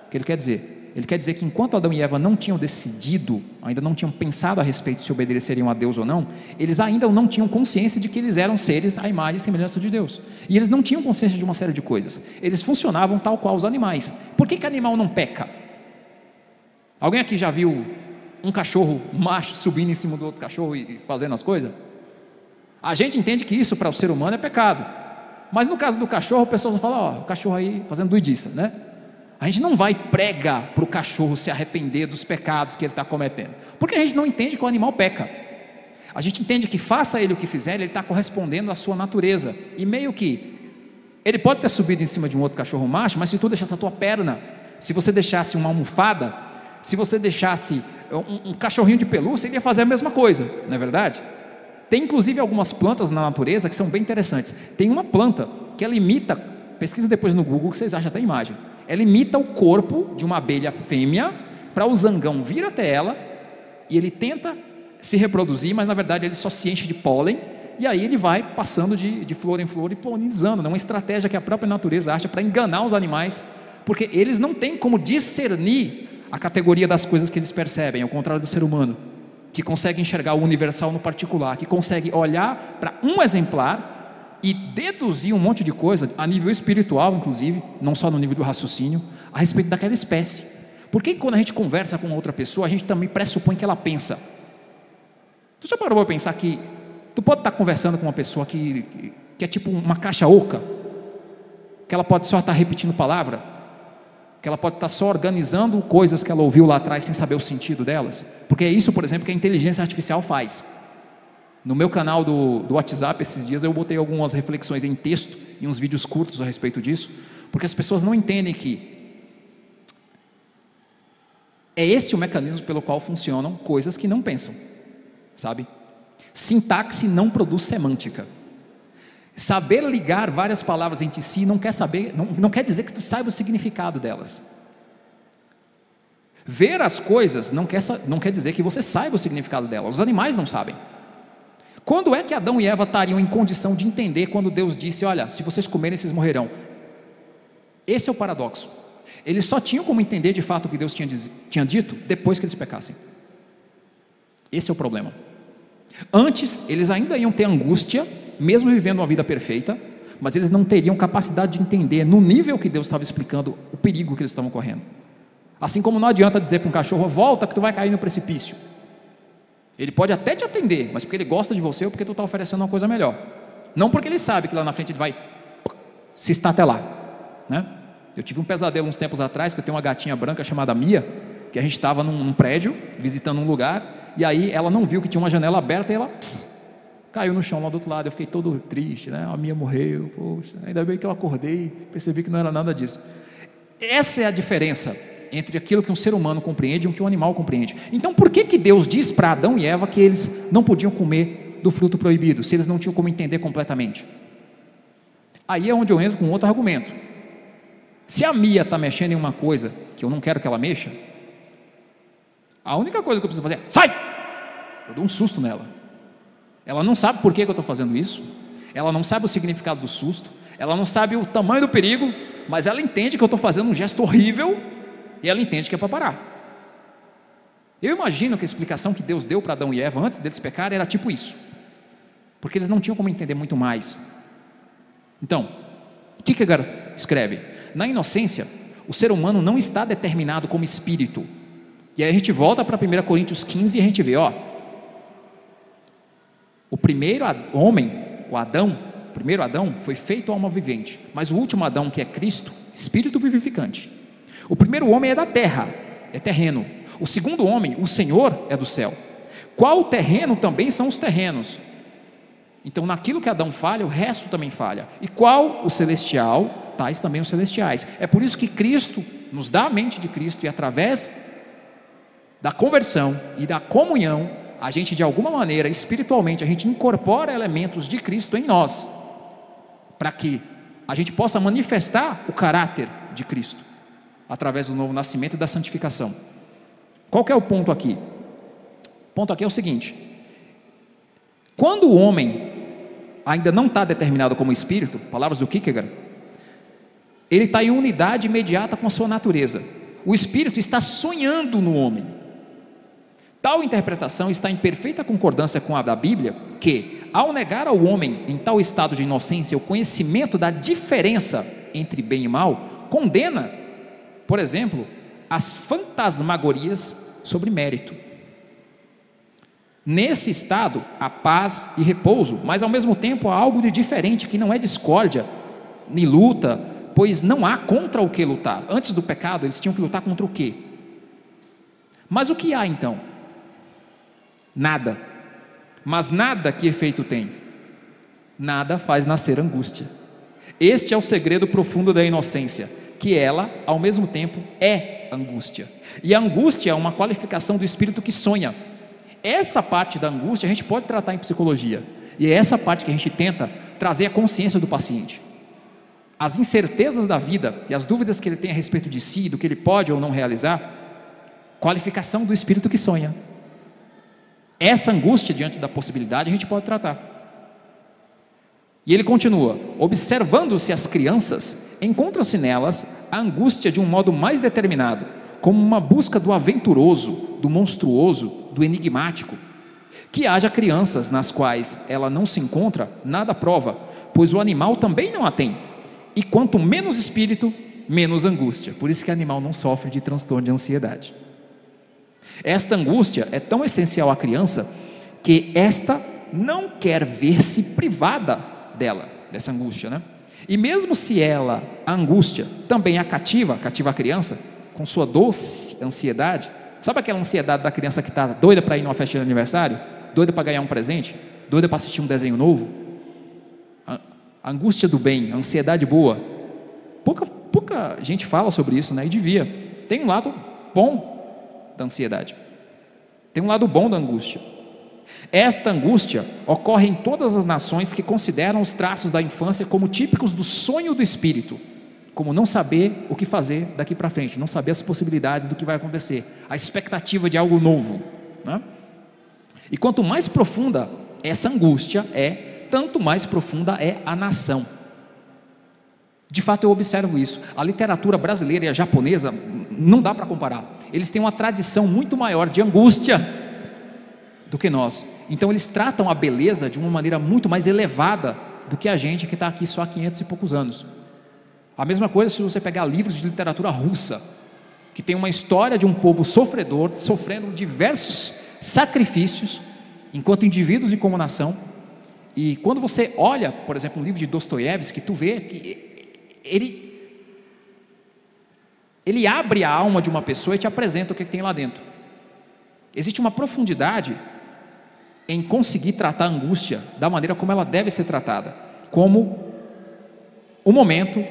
O que ele quer dizer? Ele quer dizer que enquanto Adão e Eva não tinham decidido, ainda não tinham pensado a respeito se obedeceriam a Deus ou não, eles ainda não tinham consciência de que eles eram seres à imagem e semelhança de Deus. E eles não tinham consciência de uma série de coisas. Eles funcionavam tal qual os animais. Por que animal não peca? Alguém aqui já viu um cachorro macho subindo em cima do outro cachorro e fazendo as coisas? A gente entende que isso para o ser humano é pecado. Mas no caso do cachorro, o pessoal só fala, ó, o cachorro aí fazendo doidiça, né? A gente não vai pregar para o cachorro se arrepender dos pecados que ele está cometendo, porque a gente não entende que o animal peca. A gente entende que faça ele o que fizer, ele está correspondendo à sua natureza. E meio que, ele pode ter subido em cima de um outro cachorro macho, mas se tu deixasse a tua perna, se você deixasse uma almofada, se você deixasse um cachorrinho de pelúcia, ele ia fazer a mesma coisa, não é verdade? Tem inclusive algumas plantas na natureza que são bem interessantes. Tem uma planta que ela imita, pesquisa depois no Google que vocês acham até a imagem. Ela imita o corpo de uma abelha fêmea para o zangão vir até ela e ele tenta se reproduzir, mas na verdade ele só se enche de pólen e aí ele vai passando de flor em flor e polinizando. É uma estratégia que a própria natureza acha para enganar os animais, porque eles não têm como discernir a categoria das coisas que eles percebem, ao contrário do ser humano, que consegue enxergar o universal no particular, que consegue olhar para um exemplar e deduzir um monte de coisa, a nível espiritual inclusive, não só no nível do raciocínio, a respeito daquela espécie. Por que quando a gente conversa com outra pessoa, a gente também pressupõe que ela pensa? Tu já parou para pensar que tu pode estar conversando com uma pessoa que é tipo uma caixa oca, que ela pode só estar repetindo palavra, que ela pode estar só organizando coisas que ela ouviu lá atrás sem saber o sentido delas? Porque é isso, por exemplo, que a inteligência artificial faz. No meu canal do WhatsApp, esses dias, eu botei algumas reflexões em texto e uns vídeos curtos a respeito disso, porque as pessoas não entendem que é esse o mecanismo pelo qual funcionam coisas que não pensam, sabe? Sintaxe não produz semântica. Saber ligar várias palavras entre si não quer dizer que tu saiba o significado delas. Ver as coisas não quer dizer que você saiba o significado delas. Os animais não sabem. Quando é que Adão e Eva estariam em condição de entender quando Deus disse: olha, se vocês comerem, vocês morrerão? Esse é o paradoxo. Eles só tinham como entender de fato o que Deus tinha dito depois que eles pecassem. Esse é o problema. Antes, eles ainda iam ter angústia, mesmo vivendo uma vida perfeita, mas eles não teriam capacidade de entender, no nível que Deus estava explicando, o perigo que eles estavam correndo. Assim como não adianta dizer para um cachorro: volta que tu vai cair no precipício. Ele pode até te atender, mas porque ele gosta de você ou porque tu está oferecendo uma coisa melhor. Não porque ele sabe que lá na frente ele vai se estatelar, né? Eu tive um pesadelo uns tempos atrás, que eu tenho uma gatinha branca chamada Mia, que a gente estava num prédio, visitando um lugar, e aí ela não viu que tinha uma janela aberta e ela caiu no chão lá do outro lado. Eu fiquei todo triste, né? A Mia morreu, poxa, ainda bem que eu acordei, percebi que não era nada disso. Essa é a diferença entre aquilo que um ser humano compreende e o que um animal compreende. Então por que Deus diz para Adão e Eva que eles não podiam comer do fruto proibido, se eles não tinham como entender completamente? Aí é onde eu entro com outro argumento. Se a Mia está mexendo em uma coisa que eu não quero que ela mexa, a única coisa que eu preciso fazer é: sai! Eu dou um susto nela. Ela não sabe por que eu estou fazendo isso, ela não sabe o significado do susto, ela não sabe o tamanho do perigo, mas ela entende que eu estou fazendo um gesto horrível e ela entende que é para parar. Eu imagino que a explicação que Deus deu para Adão e Eva antes deles pecarem era tipo isso, porque eles não tinham como entender muito mais. Então, Kierkegaard escreve: na inocência, o ser humano não está determinado como espírito. E aí a gente volta para 1 Coríntios 15 e a gente vê, o primeiro homem, o primeiro Adão foi feito alma vivente, mas o último Adão, que é Cristo, espírito vivificante. O primeiro homem é da terra, é terreno. O segundo homem, o Senhor, é do céu. Qual terreno também são os terrenos? Então, naquilo que Adão falha, o resto também falha. E qual o celestial, tais também os celestiais. É por isso que Cristo nos dá a mente de Cristo, e através da conversão e da comunhão, a gente de alguma maneira, espiritualmente, a gente incorpora elementos de Cristo em nós, para que a gente possa manifestar o caráter de Cristo, através do novo nascimento e da santificação. Qual que é o ponto aqui? O ponto aqui é o seguinte: quando o homem ainda não está determinado como espírito, palavras do Kierkegaard, ele está em unidade imediata com a sua natureza. O espírito está sonhando no homem. Tal interpretação está em perfeita concordância com a da Bíblia, que, ao negar ao homem em tal estado de inocência o conhecimento da diferença entre bem e mal, condena, por exemplo, as fantasmagorias sobre mérito. Nesse estado há paz e repouso, mas ao mesmo tempo há algo de diferente, que não é discórdia nem luta, pois não há contra o que lutar. Antes do pecado eles tinham que lutar contra o quê? Mas o que há então? Nada. Mas nada que efeito tem? Nada faz nascer angústia. Este é o segredo profundo da inocência, que ela, ao mesmo tempo, é angústia. E a angústia é uma qualificação do espírito que sonha. Essa parte da angústia a gente pode tratar em psicologia, e é essa parte que a gente tenta trazer a consciência do paciente. As incertezas da vida e as dúvidas que ele tem a respeito de si, do que ele pode ou não realizar, qualificação do espírito que sonha. Essa angústia diante da possibilidade a gente pode tratar. E ele continua: observando-se as crianças, encontra-se nelas a angústia de um modo mais determinado, como uma busca do aventuroso, do monstruoso, do enigmático. Que haja crianças nas quais ela não se encontra, nada prova, pois o animal também não a tem. E quanto menos espírito, menos angústia. Por isso que o animal não sofre de transtorno de ansiedade. Esta angústia é tão essencial à criança, que esta não quer ver-se privada dela, dessa angústia, né? E mesmo se ela, a angústia, também a cativa a criança, com sua doce ansiedade. Sabe aquela ansiedade da criança que está doida para ir numa festa de aniversário? Doida para ganhar um presente? Doida para assistir um desenho novo? A angústia do bem, a ansiedade boa. Pouca gente fala sobre isso, né? E devia. Tem um lado bom da ansiedade. Tem um lado bom da angústia. Esta angústia ocorre em todas as nações que consideram os traços da infância como típicos do sonho do espírito, como não saber o que fazer daqui para frente, não saber as possibilidades do que vai acontecer, a expectativa de algo novo, né? E quanto mais profunda essa angústia tanto mais profunda é a nação. De fato eu observo isso. A literatura brasileira e a japonesa não dá para comparar. Eles têm uma tradição muito maior de angústia do que nós. Então eles tratam a beleza de uma maneira muito mais elevada do que a gente que está aqui só há 500 e poucos anos. A mesma coisa se você pegar livros de literatura russa, que tem uma história de um povo sofredor, sofrendo diversos sacrifícios, enquanto indivíduos e como nação. E quando você olha, por exemplo, um livro de Dostoiévski, tu vê que ele abre a alma de uma pessoa e te apresenta o que tem lá dentro. Existe uma profundidade em conseguir tratar a angústia da maneira como ela deve ser tratada, como o momento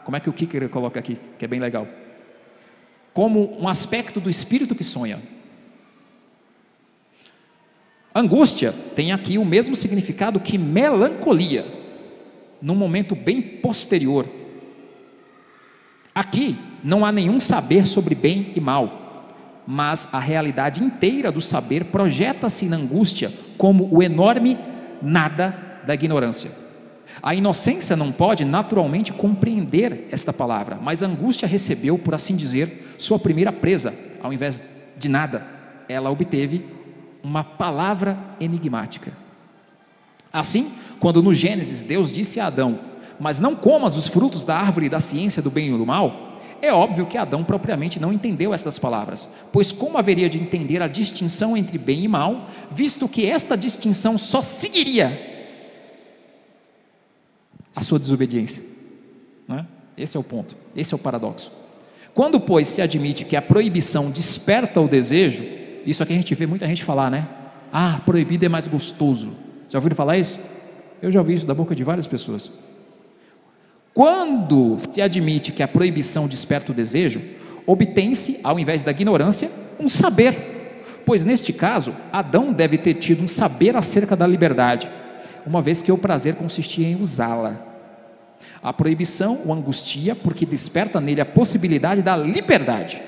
como é que o Kicker coloca aqui, que é bem legal, como um aspecto do espírito que sonha. Angústia tem aqui o mesmo significado que melancolia, num momento bem posterior. Aqui não há nenhum saber sobre bem e mal, mas a realidade inteira do saber projeta-se na angústia como o enorme nada da ignorância. A inocência não pode naturalmente compreender esta palavra, mas a angústia recebeu, por assim dizer, sua primeira presa. Ao invés de nada, ela obteve uma palavra enigmática. Assim, quando no Gênesis Deus disse a Adão: mas não comas os frutos da árvore da ciência do bem e do mal, é óbvio que Adão propriamente não entendeu essas palavras, pois como haveria de entender a distinção entre bem e mal, visto que esta distinção só seguiria a sua desobediência, não é? Esse é o ponto, esse é o paradoxo. Quando, pois, se admite que a proibição desperta o desejo, isso aqui a gente vê muita gente falar, né? Ah, proibido é mais gostoso. Já ouviram falar isso? Eu já ouvi isso da boca de várias pessoas. Quando se admite que a proibição desperta o desejo, obtém-se, ao invés da ignorância, um saber, pois neste caso, Adão deve ter tido um saber acerca da liberdade, uma vez que o prazer consistia em usá-la. A proibição o angustia porque desperta nele a possibilidade da liberdade.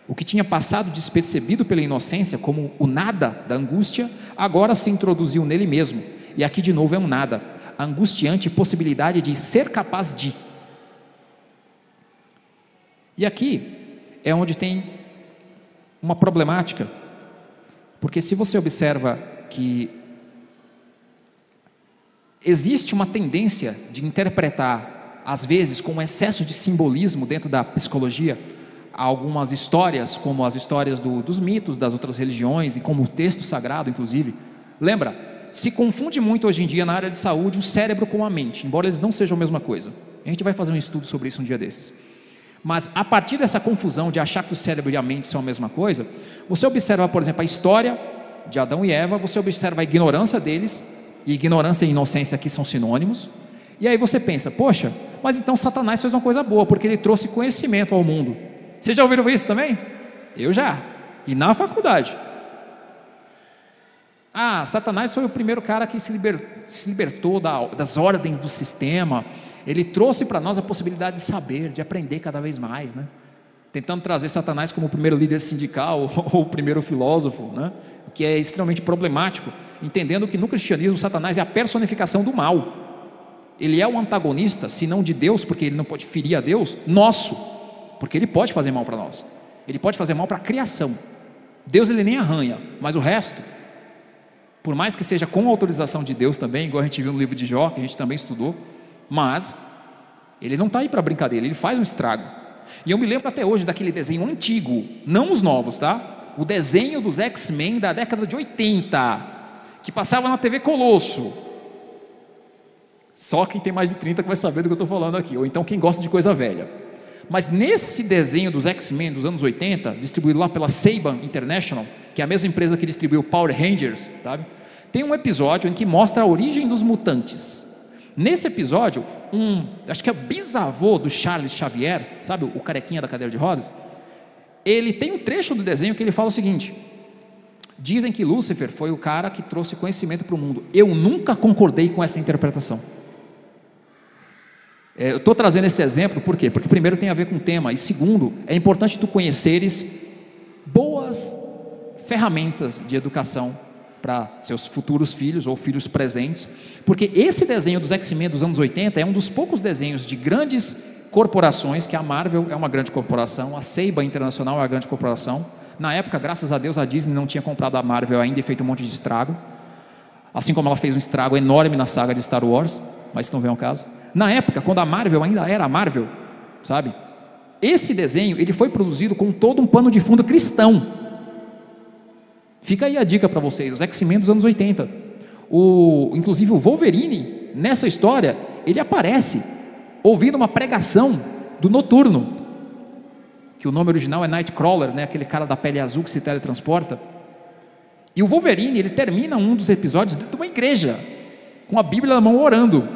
O que tinha passado despercebido pela inocência como o nada da angústia, agora se introduziu nele mesmo, e aqui de novo é um nada, a angustiante possibilidade de ser capaz de. E aqui é onde tem uma problemática, porque se você observa que existe uma tendência de interpretar, às vezes com um excesso de simbolismo dentro da psicologia, algumas histórias, como as histórias dos mitos das outras religiões, e como o texto sagrado, inclusive. Lembra, se confunde muito hoje em dia na área de saúde o cérebro com a mente, embora eles não sejam a mesma coisa. A gente vai fazer um estudo sobre isso um dia desses. Mas a partir dessa confusão de achar que o cérebro e a mente são a mesma coisa, você observa, por exemplo, a história de Adão e Eva, você observa a ignorância deles, e ignorância e inocência aqui são sinônimos, e aí você pensa, poxa, mas então Satanás fez uma coisa boa, porque ele trouxe conhecimento ao mundo. Vocês já ouviram isso também? Eu já, e na faculdade. Ah, Satanás foi o primeiro cara que se libertou das ordens do sistema, ele trouxe para nós a possibilidade de saber, de aprender cada vez mais, né? Tentando trazer Satanás como o primeiro líder sindical, ou o primeiro filósofo, né? O que é extremamente problemático, entendendo que no cristianismo Satanás é a personificação do mal. Ele é o antagonista, se não de Deus, porque ele não pode ferir a Deus, nosso, porque ele pode fazer mal para nós, ele pode fazer mal para a criação. Deus ele nem arranha, mas o resto, por mais que seja com autorização de Deus também, igual a gente viu no livro de Jó, que a gente também estudou, mas ele não está aí para brincadeira, ele faz um estrago. E eu me lembro até hoje daquele desenho antigo, não os novos, tá? O desenho dos X-Men da década de 80, que passava na TV Colosso. Só quem tem mais de 30 que vai saber do que eu estou falando aqui, ou então quem gosta de coisa velha. Mas nesse desenho dos X-Men dos anos 80, distribuído lá pela Saban International, que é a mesma empresa que distribuiu Power Rangers, sabe? Tem um episódio em que mostra a origem dos mutantes. Nesse episódio, acho que é o bisavô do Charles Xavier, sabe, o carequinha da cadeira de rodas, ele tem um trecho do desenho que ele fala o seguinte: dizem que Lúcifer foi o cara que trouxe conhecimento para o mundo. Eu nunca concordei com essa interpretação. Eu estou trazendo esse exemplo, por quê? Porque primeiro tem a ver com o tema, e segundo, é importante tu conheceres boas ferramentas de educação para seus futuros filhos ou filhos presentes, porque esse desenho dos X-Men dos anos 80 é um dos poucos desenhos de grandes corporações, que a Marvel é uma grande corporação, a Seiba Internacional é uma grande corporação. Na época, graças a Deus, a Disney não tinha comprado a Marvel ainda e feito um monte de estrago, assim como ela fez um estrago enorme na saga de Star Wars, mas isso não vem ao caso. Na época, quando a Marvel ainda era a Marvel, sabe? Esse desenho, ele foi produzido com todo um pano de fundo cristão. Fica aí a dica para vocês, os X-Men dos anos 80. Inclusive o Wolverine, nessa história, ele aparece ouvindo uma pregação do Noturno, que o nome original é Nightcrawler, né? Aquele cara da pele azul que se teletransporta. E o Wolverine, ele termina um dos episódios dentro de uma igreja, com a Bíblia na mão orando.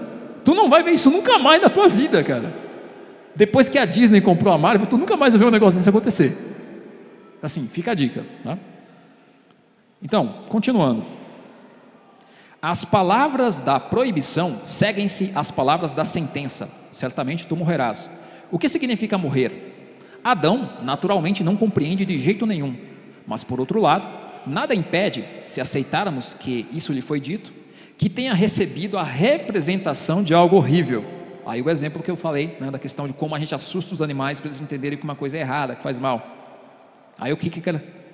Tu não vai ver isso nunca mais na tua vida, cara. Depois que a Disney comprou a Marvel, tu nunca mais vai ver um negócio desse acontecer. Assim, fica a dica, tá? Então, continuando. As palavras da proibição seguem-se às palavras da sentença. Certamente tu morrerás. O que significa morrer? Adão, naturalmente, não compreende de jeito nenhum. Mas, por outro lado, nada impede, se aceitarmos que isso lhe foi dito, que tenha recebido a representação de algo horrível. Aí o exemplo que eu falei, né, da questão de como a gente assusta os animais para eles entenderem que uma coisa é errada, que faz mal. Aí o que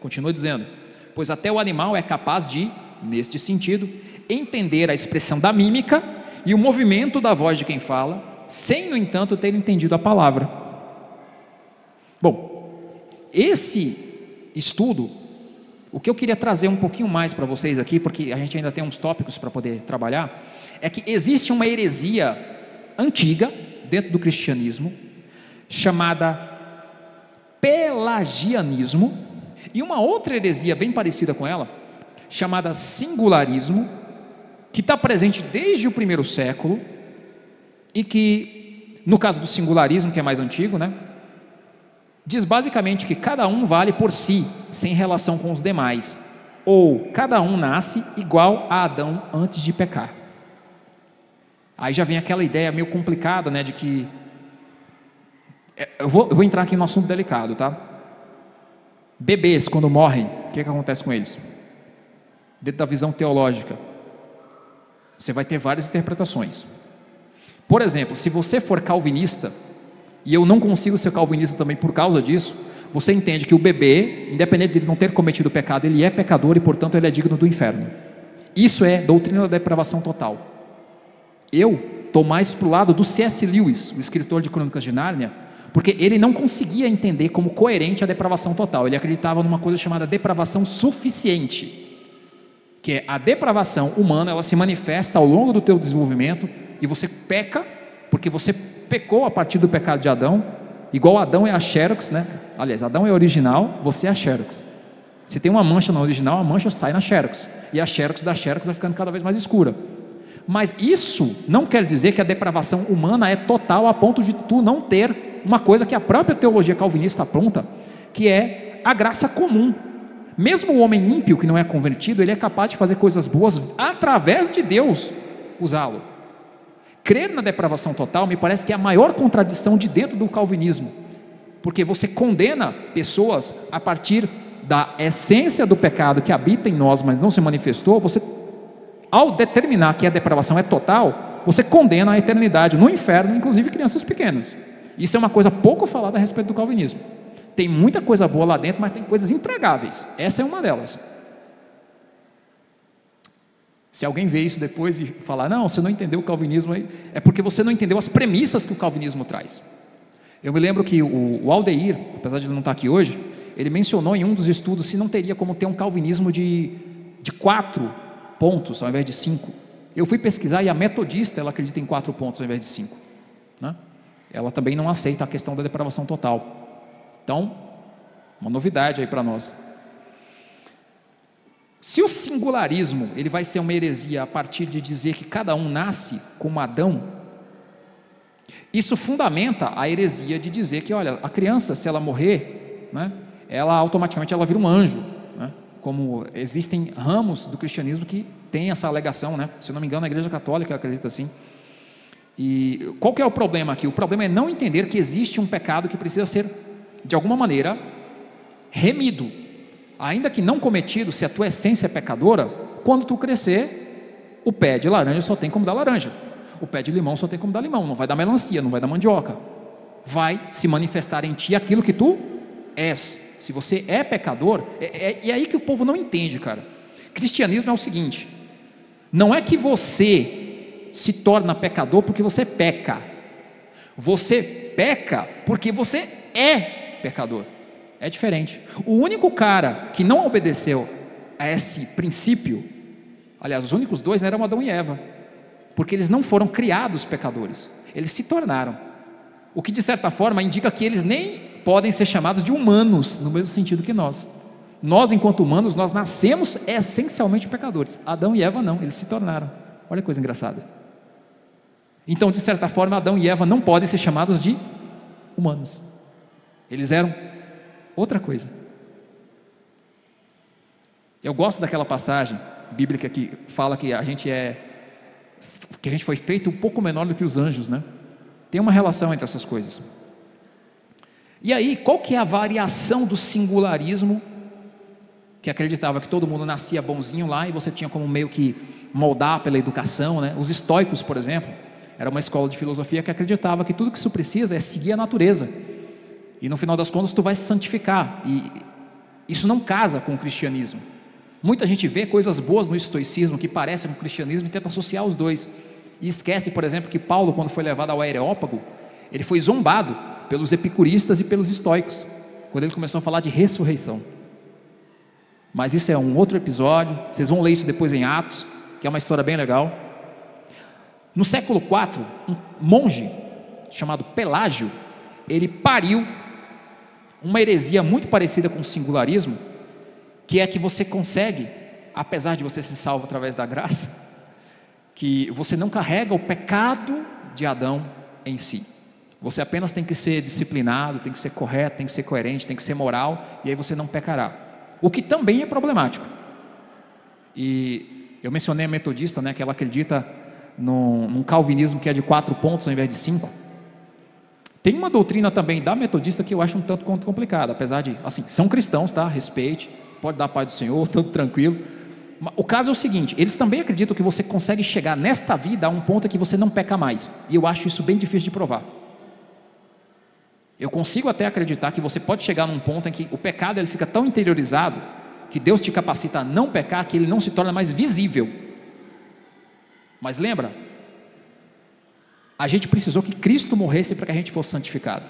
continua dizendo? Pois até o animal é capaz de, neste sentido, entender a expressão da mímica e o movimento da voz de quem fala, sem, no entanto, ter entendido a palavra. Bom, esse estudo, o que eu queria trazer um pouquinho mais para vocês aqui, porque a gente ainda tem uns tópicos para poder trabalhar, é que existe uma heresia antiga, dentro do cristianismo, chamada pelagianismo, e uma outra heresia bem parecida com ela, chamada singularismo, que está presente desde o primeiro século, e que, no caso do singularismo, que é mais antigo, né, diz basicamente que cada um vale por si, sem relação com os demais, ou cada um nasce igual a Adão antes de pecar. Aí já vem aquela ideia meio complicada, né, de que... Eu vou entrar aqui num assunto delicado, tá? Bebês, quando morrem, o que acontece com eles? Dentro da visão teológica, você vai ter várias interpretações. Por exemplo, se você for calvinista, e eu não consigo ser calvinista também por causa disso, você entende que o bebê, independente de ele não ter cometido pecado, ele é pecador e, portanto, ele é digno do inferno. Isso é doutrina da depravação total. Eu estou mais para o lado do C.S. Lewis, o escritor de Crônicas de Nárnia, porque ele não conseguia entender como coerente a depravação total. Ele acreditava numa coisa chamada depravação suficiente, que é a depravação humana, ela se manifesta ao longo do teu desenvolvimento, e você peca, porque você pecou a partir do pecado de Adão, igual Adão é a xerox, né? Aliás, Adão é original, você é a xerox. Se tem uma mancha na original, a mancha sai na xerox, e a xerox da xerox vai ficando cada vez mais escura. Mas isso não quer dizer que a depravação humana é total a ponto de tu não ter uma coisa que a própria teologia calvinista aponta, que é a graça comum. Mesmo o homem ímpio que não é convertido, ele é capaz de fazer coisas boas através de Deus usá-lo. Crer na depravação total me parece que é a maior contradição de dentro do calvinismo, porque você condena pessoas a partir da essência do pecado que habita em nós, mas não se manifestou. Você, ao determinar que a depravação é total, você condena a eternidade no inferno, inclusive crianças pequenas. Isso é uma coisa pouco falada a respeito do calvinismo. Tem muita coisa boa lá dentro, mas tem coisas intragáveis. Essa é uma delas. Se alguém vê isso depois e falar, não, você não entendeu o calvinismo, é porque você não entendeu as premissas que o calvinismo traz. Eu me lembro que o Aldeir, apesar de ele não estar aqui hoje, ele mencionou em um dos estudos se não teria como ter um calvinismo de 4 pontos ao invés de 5. Eu fui pesquisar e a metodista, ela acredita em 4 pontos ao invés de 5, né? Ela também não aceita a questão da depravação total. Então, uma novidade aí para nós. Se o singularismo ele vai ser uma heresia a partir de dizer que cada um nasce como Adão, isso fundamenta a heresia de dizer que, olha, a criança, se ela morrer, né, ela automaticamente ela vira um anjo, né? Como existem ramos do cristianismo que tem essa alegação, né? Se eu não me engano, a Igreja Católica acredita assim. E qual que é o problema aqui? O problema é não entender que existe um pecado que precisa ser, de alguma maneira, remido. ainda que não cometido, se a tua essência é pecadora, quando tu crescer, o pé de laranja só tem como dar laranja, o pé de limão só tem como dar limão, não vai dar melancia, não vai dar mandioca, vai se manifestar em ti aquilo que tu és. Se você é pecador, é aí que o povo não entende, cara. Cristianismo é o seguinte: não é que você se torna pecador porque você peca, você peca porque você é pecador. É diferente. O único cara que não obedeceu a esse princípio, aliás, os únicos dois eram Adão e Eva, porque eles não foram criados pecadores, eles se tornaram, o que de certa forma indica que eles nem podem ser chamados de humanos, no mesmo sentido que nós. Nós, enquanto humanos, nós nascemos essencialmente pecadores. Adão e Eva não, eles se tornaram. Olha que coisa engraçada. Então, de certa forma, Adão e Eva não podem ser chamados de humanos, eles eram outra coisa. Eu gosto daquela passagem bíblica que fala que a gente foi feito um pouco menor do que os anjos, né? Tem uma relação entre essas coisas. E aí, qual que é a variação do singularismo, que acreditava que todo mundo nascia bonzinho lá e você tinha como meio que moldar pela educação, né? Os estoicos, por exemplo, era uma escola de filosofia que acreditava que tudo que isso precisa é seguir a natureza, e no final das contas tu vai se santificar, e isso não casa com o cristianismo. Muita gente vê coisas boas no estoicismo que parecem com o cristianismo e tenta associar os dois, e esquece, por exemplo, que Paulo, quando foi levado ao Areópago, ele foi zombado pelos epicuristas e pelos estoicos, quando ele começou a falar de ressurreição. Mas isso é um outro episódio, vocês vão ler isso depois em Atos, que é uma história bem legal. No século IV, um monge chamado Pelágio, ele pariu uma heresia muito parecida com o singularismo, que é que você consegue, apesar de você ser salvo através da graça, que você não carrega o pecado de Adão em si. Você apenas tem que ser disciplinado, tem que ser correto, tem que ser coerente, tem que ser moral, e aí você não pecará. O que também é problemático. E eu mencionei a metodista, né, que ela acredita num calvinismo que é de 4 pontos ao invés de 5. Tem uma doutrina também da metodista que eu acho um tanto quanto complicada, apesar de, assim, são cristãos, tá? Respeite, pode dar a paz do Senhor, tudo tranquilo. O caso é o seguinte: eles também acreditam que você consegue chegar nesta vida a um ponto em que você não peca mais, e eu acho isso bem difícil de provar. Eu consigo até acreditar que você pode chegar num ponto em que o pecado ele fica tão interiorizado, que Deus te capacita a não pecar, que ele não se torna mais visível. Mas lembra, a gente precisou que Cristo morresse para que a gente fosse santificado.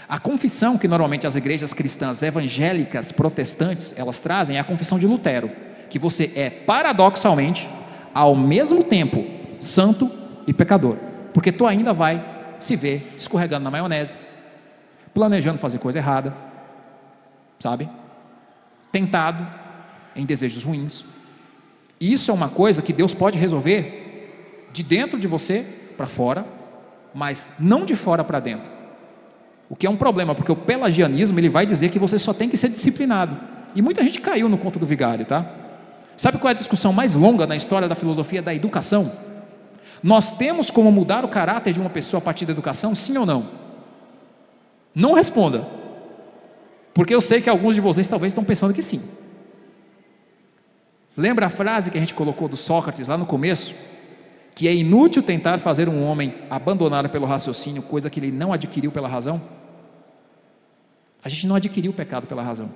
A confissão que normalmente as igrejas cristãs evangélicas protestantes elas trazem é a confissão de Lutero, que você é paradoxalmente ao mesmo tempo santo e pecador, porque tu ainda vai se ver escorregando na maionese, planejando fazer coisa errada, sabe? Tentado em desejos ruins. E isso é uma coisa que Deus pode resolver de dentro de você para fora, mas não de fora para dentro. O que é um problema, porque o pelagianismo ele vai dizer que você só tem que ser disciplinado. E muita gente caiu no conto do vigário, tá? Sabe qual é a discussão mais longa na história da filosofia da educação? Nós temos como mudar o caráter de uma pessoa a partir da educação, sim ou não? Não responda, porque eu sei que alguns de vocês talvez estão pensando que sim. Lembra a frase que a gente colocou do Sócrates lá no começo? Que é inútil tentar fazer um homem abandonar pelo raciocínio coisa que ele não adquiriu pela razão. A gente não adquiriu o pecado pela razão.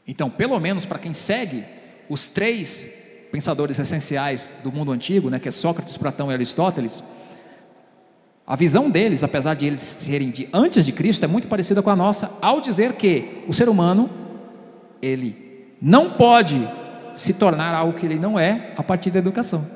Então, pelo menos para quem segue os 3 pensadores essenciais do mundo antigo, né, que é Sócrates, Platão e Aristóteles, a visão deles, apesar de eles serem de antes de Cristo, é muito parecida com a nossa, ao dizer que o ser humano, ele não pode se tornar algo que ele não é a partir da educação.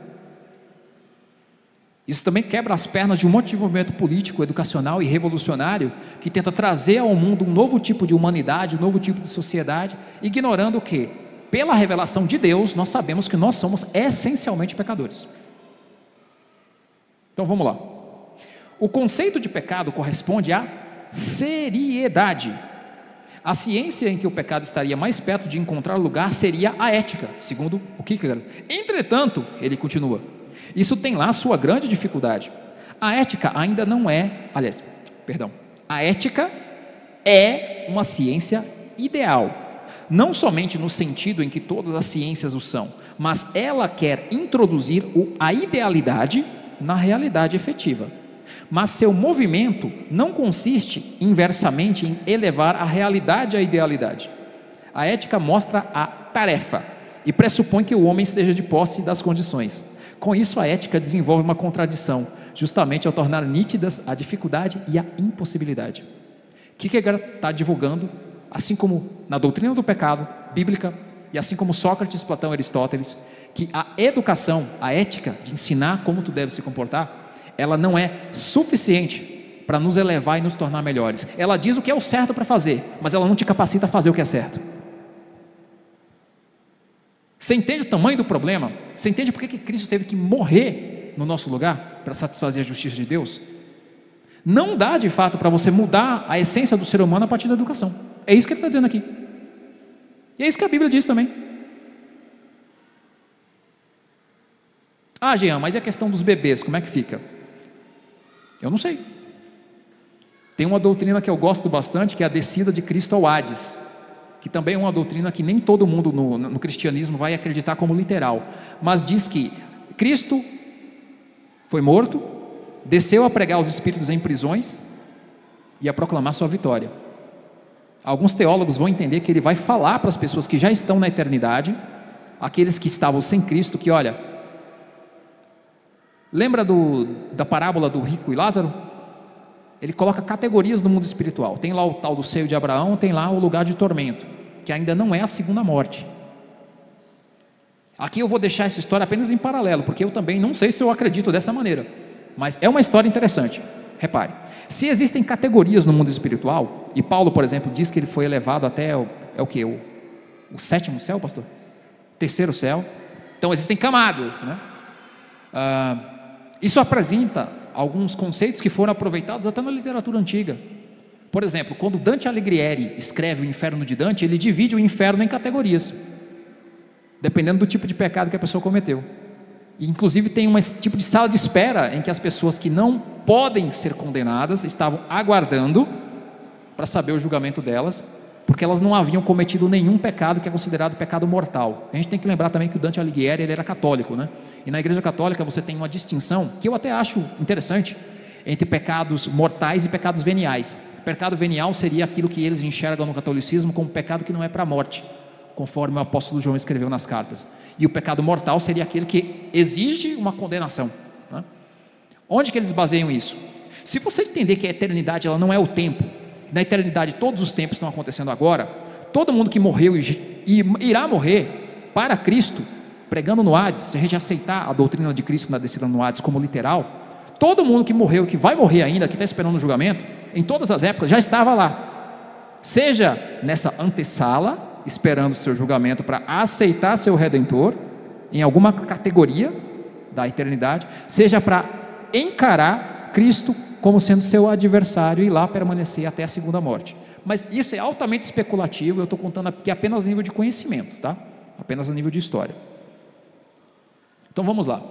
Isso também quebra as pernas de um monte de movimento político, educacional e revolucionário que tenta trazer ao mundo um novo tipo de humanidade, um novo tipo de sociedade, ignorando que, pela revelação de Deus, nós sabemos que nós somos essencialmente pecadores. Então vamos lá. O conceito de pecado corresponde à seriedade. A ciência em que o pecado estaria mais perto de encontrar lugar seria a ética, segundo o Kierkegaard. Entretanto, ele continua, isso tem lá sua grande dificuldade. A ética ainda não é, a ética é uma ciência ideal, não somente no sentido em que todas as ciências o são, mas ela quer introduzir a idealidade na realidade efetiva. Mas seu movimento não consiste inversamente em elevar a realidade à idealidade. A ética mostra a tarefa e pressupõe que o homem esteja de posse das condições. Com isso, a ética desenvolve uma contradição, justamente ao tornar nítidas a dificuldade e a impossibilidade. Kierkegaard está divulgando, assim como na doutrina do pecado bíblica, e assim como Sócrates, Platão e Aristóteles, que a educação, a ética de ensinar como tu deve se comportar, ela não é suficiente para nos elevar e nos tornar melhores. Ela diz o que é o certo para fazer, mas ela não te capacita a fazer o que é certo. Você entende o tamanho do problema? Você entende por que Cristo teve que morrer no nosso lugar para satisfazer a justiça de Deus? Não dá de fato para você mudar a essência do ser humano a partir da educação. É isso que ele está dizendo aqui. E é isso que a Bíblia diz também. Ah, Jean, mas e a questão dos bebês, como é que fica? Eu não sei. Tem uma doutrina que eu gosto bastante, que é a descida de Cristo ao Hades, que também é uma doutrina que nem todo mundo no cristianismo vai acreditar como literal, mas diz que Cristo foi morto, desceu a pregar os espíritos em prisões e a proclamar sua vitória. Alguns teólogos vão entender que ele vai falar para as pessoas que já estão na eternidade, aqueles que estavam sem Cristo, que olha, lembra da parábola do rico e Lázaro? Ele coloca categorias no mundo espiritual. Tem lá o tal do seio de Abraão, tem lá o lugar de tormento, que ainda não é a segunda morte. Aqui eu vou deixar essa história apenas em paralelo, porque eu também não sei se eu acredito dessa maneira, mas é uma história interessante. Repare, se existem categorias no mundo espiritual, e Paulo, por exemplo, diz que ele foi elevado até o sétimo céu, pastor? Terceiro céu. Então existem camadas, né? Isso apresenta alguns conceitos que foram aproveitados até na literatura antiga. Por exemplo, quando Dante Alighieri escreve o Inferno de Dante, ele divide o inferno em categorias, dependendo do tipo de pecado que a pessoa cometeu. E, inclusive, tem um tipo de sala de espera em que as pessoas que não podem ser condenadas estavam aguardando para saber o julgamento delas, porque elas não haviam cometido nenhum pecado que é considerado pecado mortal. A gente tem que lembrar também que o Dante Alighieri ele era católico, né? E na Igreja Católica você tem uma distinção, que eu até acho interessante, entre pecados mortais e pecados veniais. Pecado venial seria aquilo que eles enxergam no catolicismo como pecado que não é para a morte, conforme o apóstolo João escreveu nas cartas. E o pecado mortal seria aquele que exige uma condenação, né? Onde que eles baseiam isso? Se você entender que a eternidade ela não é o tempo, na eternidade todos os tempos estão acontecendo agora, todo mundo que morreu e irá morrer para Cristo, pregando no Hades, se a gente aceitar a doutrina de Cristo na descida no Hades como literal, todo mundo que morreu, que vai morrer ainda, que está esperando o julgamento, em todas as épocas já estava lá, seja nessa antessala, esperando o seu julgamento para aceitar seu Redentor, em alguma categoria da eternidade, seja para encarar Cristo como sendo seu adversário e lá permanecer até a segunda morte. Mas isso é altamente especulativo, eu estou contando aqui apenas a nível de conhecimento, tá? Apenas a nível de história. Então vamos lá.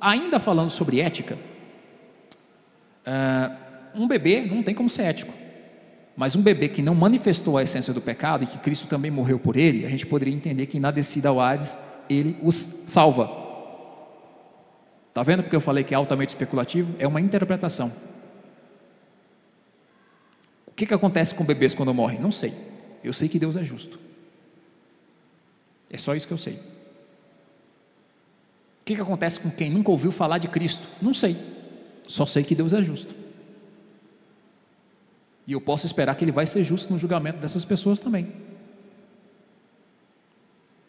Ainda falando sobre ética, um bebê não tem como ser ético, mas um bebê que não manifestou a essência do pecado e que Cristo também morreu por ele, a gente poderia entender que na descida ao Hades ele os salva. Está vendo porque eu falei que é altamente especulativo? É uma interpretação. O que acontece com bebês quando morrem? Não sei. Eu sei que Deus é justo. É só isso que eu sei. O que acontece com quem nunca ouviu falar de Cristo? Não sei. Só sei que Deus é justo. E eu posso esperar que Ele vai ser justo no julgamento dessas pessoas também.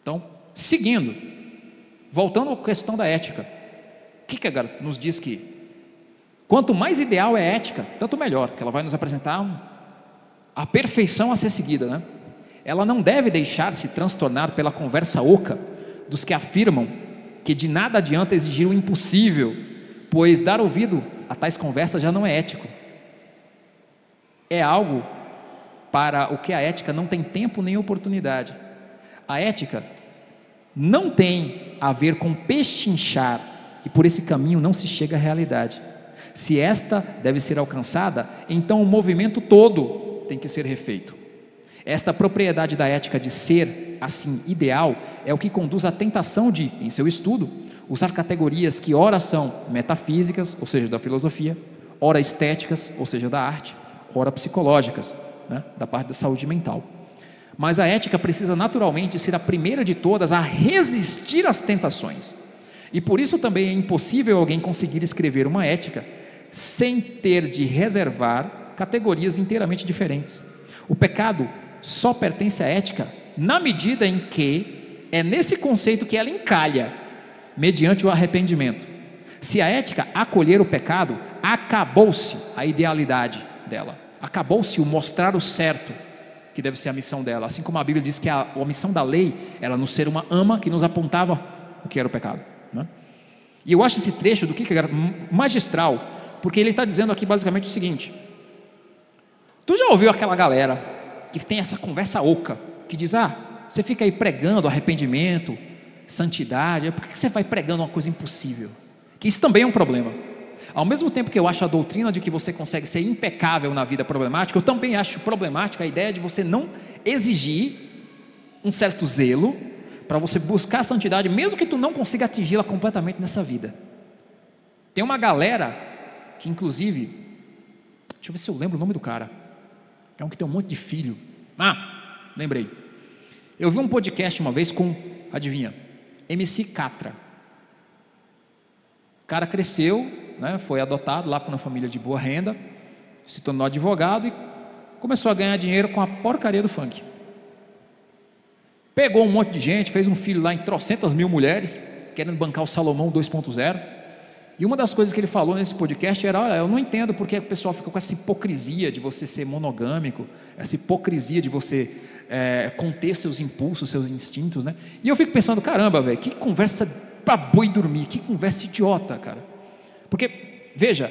Então, seguindo, voltando à questão da ética, Kierkegaard nos diz que quanto mais ideal é a ética, tanto melhor, que ela vai nos apresentar a perfeição a ser seguida, né? Ela não deve deixar-se transtornar pela conversa oca dos que afirmam que de nada adianta exigir o impossível, pois dar ouvido a tais conversas já não é ético. É algo para o que a ética não tem tempo nem oportunidade. A ética não tem a ver com pechinchar, e por esse caminho não se chega à realidade. Se esta deve ser alcançada, então o movimento todo tem que ser refeito. Esta propriedade da ética de ser, assim, ideal, é o que conduz à tentação de, em seu estudo, usar categorias que ora são metafísicas, ou seja, da filosofia, ora estéticas, ou seja, da arte, ora psicológicas, né, da parte da saúde mental. Mas a ética precisa naturalmente ser a primeira de todas a resistir às tentações. E por isso também é impossível alguém conseguir escrever uma ética sem ter de reservar categorias inteiramente diferentes. O pecado só pertence à ética na medida em que é nesse conceito que ela encalha, mediante o arrependimento. Se a ética acolher o pecado, acabou-se a idealidade dela, acabou-se o mostrar o certo, que deve ser a missão dela, assim como a Bíblia diz que a missão da lei era nos ser uma ama que nos apontava o que era o pecado, né? E eu acho esse trecho do Kierkegaard magistral, porque ele está dizendo aqui basicamente o seguinte: tu já ouviu aquela galera que tem essa conversa oca, que diz, você fica aí pregando arrependimento, santidade, por que você vai pregando uma coisa impossível? Que isso também é um problema. Ao mesmo tempo que eu acho a doutrina de que você consegue ser impecável na vida problemática, eu também acho problemática a ideia de você não exigir um certo zelo para você buscar a santidade, mesmo que tu não consiga atingi-la completamente nessa vida. Tem uma galera que inclusive, deixa eu ver se eu lembro o nome do cara, é um que tem um monte de filho. Lembrei. Eu vi um podcast uma vez com, adivinha, MC Catra. O cara cresceu, né, foi adotado lá por uma família de boa renda, se tornou advogado e começou a ganhar dinheiro com a porcaria do funk. Pegou um monte de gente, fez um filho lá em trocentas mil mulheres, querendo bancar o Salomão 2.0. E uma das coisas que ele falou nesse podcast era, olha, eu não entendo porque o pessoal fica com essa hipocrisia de você ser monogâmico, essa hipocrisia de você conter seus impulsos, seus instintos, né? E eu fico pensando, caramba, velho, que conversa pra boi dormir, que conversa idiota, cara. Porque, veja,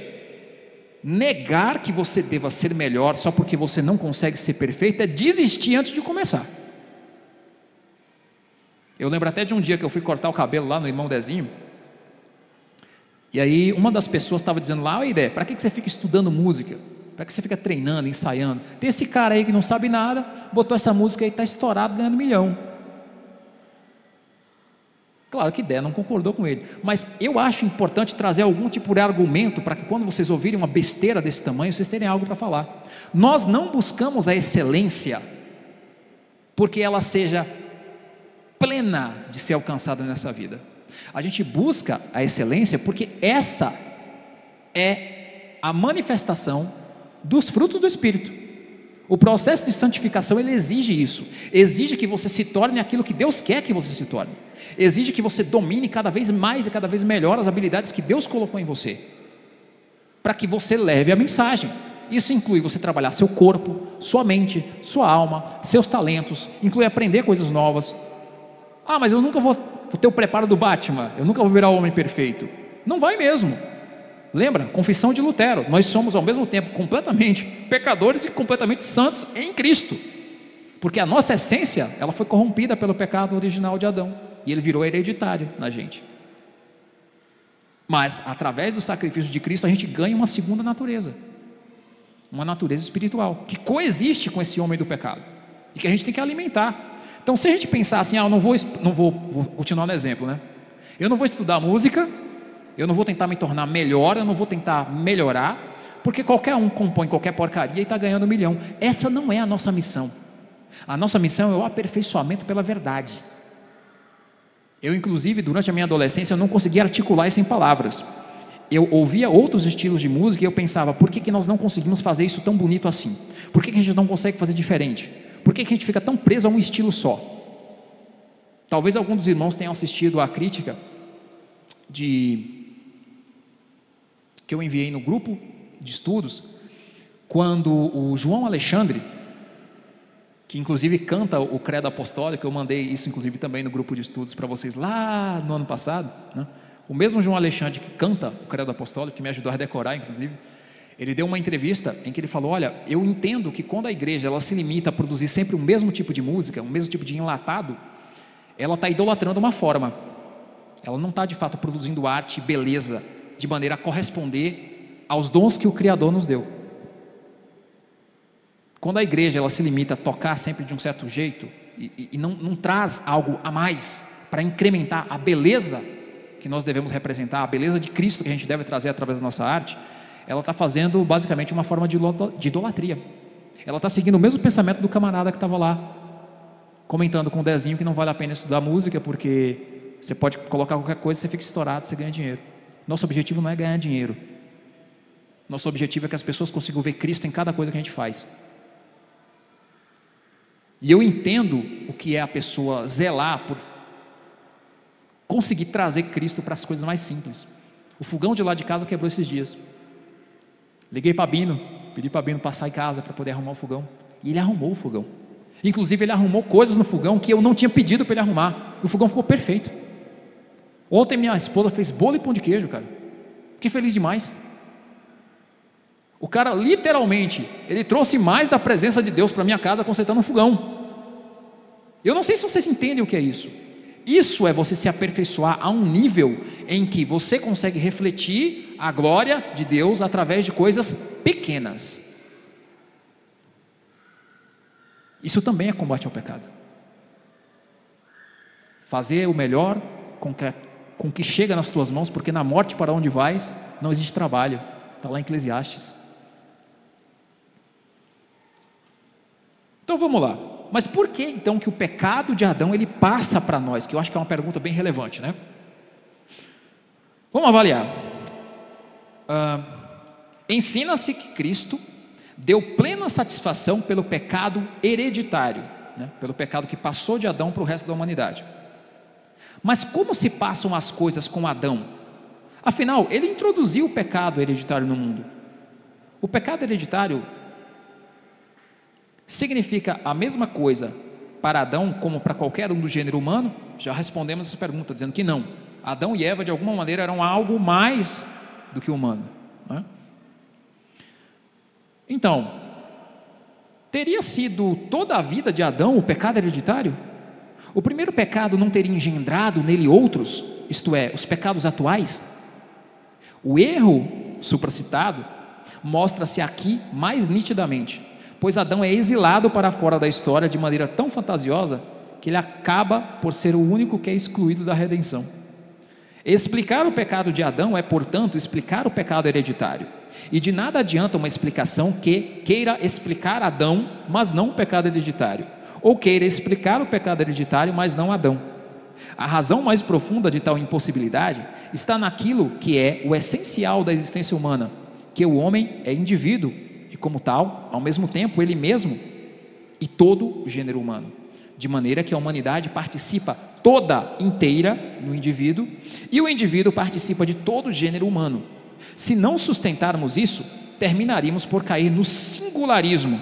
negar que você deva ser melhor só porque você não consegue ser perfeito é desistir antes de começar. Eu lembro até de um dia que eu fui cortar o cabelo lá no Irmão Dezinho, e aí uma das pessoas estava dizendo lá, olha, para que você fica estudando música? Para que você fica treinando, ensaiando? Tem esse cara aí que não sabe nada, botou essa música aí, está estourado, ganhando 1 milhão. Claro que Dé não concordou com ele, mas eu acho importante trazer algum tipo de argumento para que quando vocês ouvirem uma besteira desse tamanho, vocês terem algo para falar. Nós não buscamos a excelência porque ela seja plena de ser alcançada nessa vida. A gente busca a excelência porque essa é a manifestação dos frutos do Espírito. O processo de santificação, ele exige isso, exige que você se torne aquilo que Deus quer que você se torne, exige que você domine cada vez mais e cada vez melhor as habilidades que Deus colocou em você, para que você leve a mensagem. Isso inclui você trabalhar seu corpo, sua mente, sua alma, seus talentos, inclui aprender coisas novas. Mas eu nunca vou ter o preparo do Batman, eu nunca vou virar o homem perfeito. Não vai mesmo. Lembra? Confissão de Lutero, nós somos ao mesmo tempo completamente pecadores e completamente santos em Cristo, porque a nossa essência, ela foi corrompida pelo pecado original de Adão, e ele virou hereditário na gente. Mas através do sacrifício de Cristo a gente ganha uma segunda natureza, uma natureza espiritual, que coexiste com esse homem do pecado, e que a gente tem que alimentar. Então, se a gente pensar assim, vou continuar no exemplo, né? Eu não vou estudar música, eu não vou tentar me tornar melhor, eu não vou tentar melhorar, porque qualquer um compõe qualquer porcaria e está ganhando 1 milhão. Essa não é a nossa missão. A nossa missão é o aperfeiçoamento pela verdade. Eu, inclusive, durante a minha adolescência, eu não conseguia articular isso em palavras. Eu ouvia outros estilos de música e eu pensava, por que nós não conseguimos fazer isso tão bonito assim? Por que a gente não consegue fazer diferente? Por que a gente fica tão preso a um estilo só? Talvez algum dos irmãos tenham assistido à crítica que eu enviei no grupo de estudos, quando o João Alexandre, que inclusive canta o Credo Apostólico, eu mandei isso inclusive também no grupo de estudos para vocês lá no ano passado, né? O mesmo João Alexandre que canta o Credo Apostólico, que me ajudou a decorar inclusive, ele deu uma entrevista em que ele falou, olha, eu entendo que quando a igreja ela se limita a produzir sempre o mesmo tipo de música, o mesmo tipo de enlatado, ela está idolatrando uma forma, ela não está de fato produzindo arte e beleza de maneira a corresponder aos dons que o Criador nos deu. Quando a igreja ela se limita a tocar sempre de um certo jeito e não traz algo a mais para incrementar a beleza que nós devemos representar, a beleza de Cristo que a gente deve trazer através da nossa arte, ela está fazendo basicamente uma forma de idolatria. Ela está seguindo o mesmo pensamento do camarada que estava lá, comentando com o Dezinho que não vale a pena estudar música, porque você pode colocar qualquer coisa, você fica estourado, você ganha dinheiro. Nosso objetivo não é ganhar dinheiro. Nosso objetivo é que as pessoas consigam ver Cristo em cada coisa que a gente faz. E eu entendo o que é a pessoa zelar por conseguir trazer Cristo para as coisas mais simples. O fogão de lá de casa quebrou esses dias. Liguei para Bino, pedi para Bino passar em casa para poder arrumar o fogão. E ele arrumou o fogão. Inclusive ele arrumou coisas no fogão que eu não tinha pedido para ele arrumar. O fogão ficou perfeito. Ontem minha esposa fez bolo e pão de queijo, cara. Fiquei feliz demais. O cara literalmente, ele trouxe mais da presença de Deus para minha casa consertando um fogão. Eu não sei se vocês entendem o que é isso. Isso é você se aperfeiçoar a um nível em que você consegue refletir a glória de Deus através de coisas pequenas. Isso também é combate ao pecado. Fazer o melhor com que chega nas tuas mãos, porque na morte para onde vais não existe trabalho. Está lá em Eclesiastes. Então vamos lá. Mas por que então que o pecado de Adão ele passa para nós? Que eu acho que é uma pergunta bem relevante, né? Vamos avaliar. Ensina-se que Cristo deu plena satisfação pelo pecado hereditário, né? Pelo pecado que passou de Adão para o resto da humanidade. Mas como se passam as coisas com Adão? Afinal, ele introduziu o pecado hereditário no mundo. O pecado hereditário significa a mesma coisa para Adão como para qualquer um do gênero humano? Já respondemos essa pergunta dizendo que não. Adão e Eva de alguma maneira eram algo mais do que humano, né? Então, teria sido toda a vida de Adão o pecado hereditário? O primeiro pecado não teria engendrado nele outros, isto é, os pecados atuais? O erro supracitado mostra-se aqui mais nitidamente, pois Adão é exilado para fora da história de maneira tão fantasiosa que ele acaba por ser o único que é excluído da redenção. Explicar o pecado de Adão é, portanto, explicar o pecado hereditário. E de nada adianta uma explicação que queira explicar Adão, mas não o pecado hereditário, ou queira explicar o pecado hereditário, mas não Adão. A razão mais profunda de tal impossibilidade está naquilo que é o essencial da existência humana, que o homem é indivíduo e, como tal, ao mesmo tempo, ele mesmo e todo o gênero humano, de maneira que a humanidade participa toda inteira no indivíduo e o indivíduo participa de todo o gênero humano. Se não sustentarmos isso, terminaríamos por cair no singularismo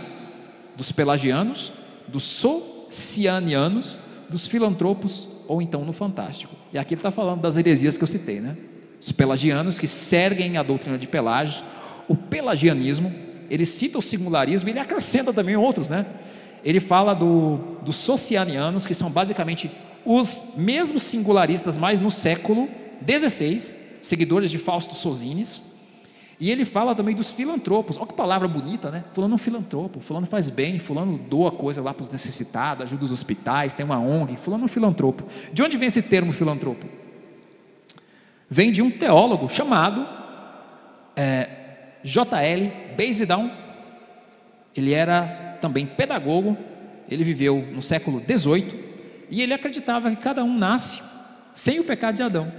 dos pelagianos, dos socianianos, dos filantropos ou então no fantástico. E aqui ele está falando das heresias que eu citei, né? Os pelagianos que seguem a doutrina de Pelágio, o pelagianismo, ele cita o singularismo e ele acrescenta também outros, né? Ele fala dos socianianos, que são basicamente os mesmos singularistas, mas no século XVI, seguidores de Fausto Sozines. E ele fala também dos filantropos. Olha que palavra bonita, né? Fulano é um filantropo, fulano faz bem, fulano doa coisa lá para os necessitados, ajuda os hospitais, tem uma ONG, fulano é um filantropo. De onde vem esse termo filantropo? Vem de um teólogo chamado J.L. Basildon. Ele era também pedagogo, ele viveu no século XVIII, e ele acreditava que cada um nasce sem o pecado de Adão.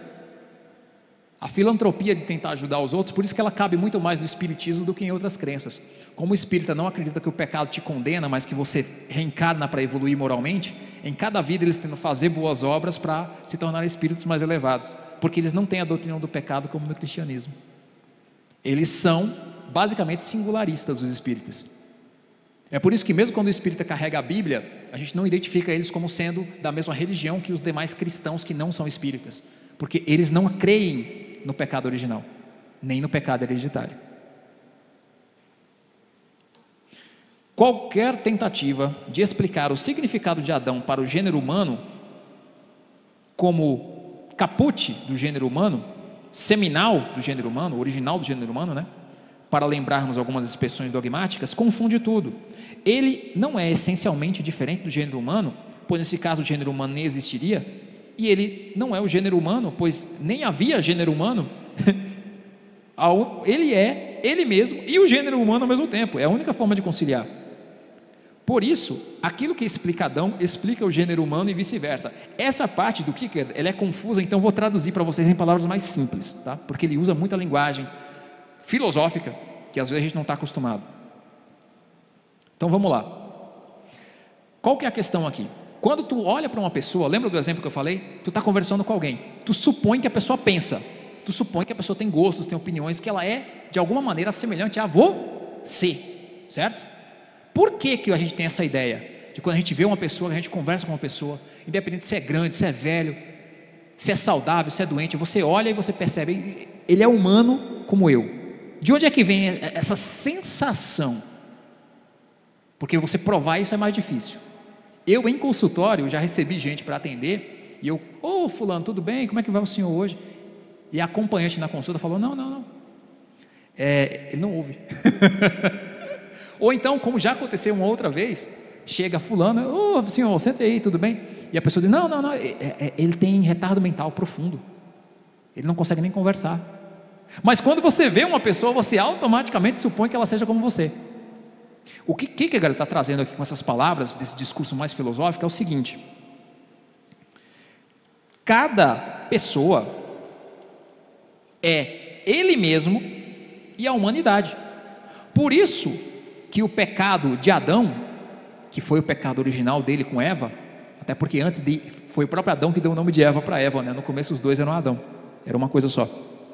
A filantropia de tentar ajudar os outros, por isso que ela cabe muito mais no espiritismo do que em outras crenças. Como o espírita não acredita que o pecado te condena, mas que você reencarna para evoluir moralmente, em cada vida eles tentam fazer boas obras para se tornar espíritos mais elevados, porque eles não têm a doutrina do pecado como no cristianismo. Eles são basicamente singularistas, os espíritas. É por isso que mesmo quando o espírita carrega a Bíblia, a gente não identifica eles como sendo da mesma religião que os demais cristãos que não são espíritas, porque eles não creem no pecado original, nem no pecado hereditário. Qualquer tentativa de explicar o significado de Adão para o gênero humano, como caput do gênero humano, seminal do gênero humano, original do gênero humano, né? para lembrarmos algumas expressões dogmáticas, confunde tudo. Ele não é essencialmente diferente do gênero humano, pois nesse caso o gênero humano nem existiria, e ele não é o gênero humano, pois nem havia gênero humano. Ele é ele mesmo e o gênero humano ao mesmo tempo, é a única forma de conciliar. Por isso, aquilo que explica Adão, explica o gênero humano e vice-versa. Essa parte do Kierkegaard, ela é confusa, então vou traduzir para vocês em palavras mais simples, tá? Porque ele usa muita linguagem filosófica, que às vezes a gente não está acostumado. Então vamos lá. Qual que é a questão aqui? Quando tu olha para uma pessoa, lembra do exemplo que eu falei? Tu está conversando com alguém, tu supõe que a pessoa pensa, tu supõe que a pessoa tem gostos, tem opiniões, que ela é de alguma maneira semelhante a você, certo? Por que que a gente tem essa ideia? De quando a gente vê uma pessoa, a gente conversa com uma pessoa, independente se é grande, se é velho, se é saudável, se é doente, você olha e você percebe, ele é humano como eu. De onde é que vem essa sensação? Porque você provar isso é mais difícil. Eu, em consultório, já recebi gente para atender, e eu, fulano, tudo bem? Como é que vai o senhor hoje? E a acompanhante na consulta falou, não. Ele não ouve. Ou então, como já aconteceu uma outra vez, chega fulano, senhor, senta aí, tudo bem? E a pessoa diz, não, ele tem retardo mental profundo, ele não consegue nem conversar. Mas quando você vê uma pessoa, você automaticamente supõe que ela seja como você. O que Kierkegaard está trazendo aqui com essas palavras, desse discurso mais filosófico, é o seguinte: cada pessoa é ele mesmo e a humanidade. Por isso que o pecado de Adão, que foi o pecado original dele com Eva, até porque foi o próprio Adão que deu o nome de Eva para Eva, né? No começo os dois eram Adão, era uma coisa só,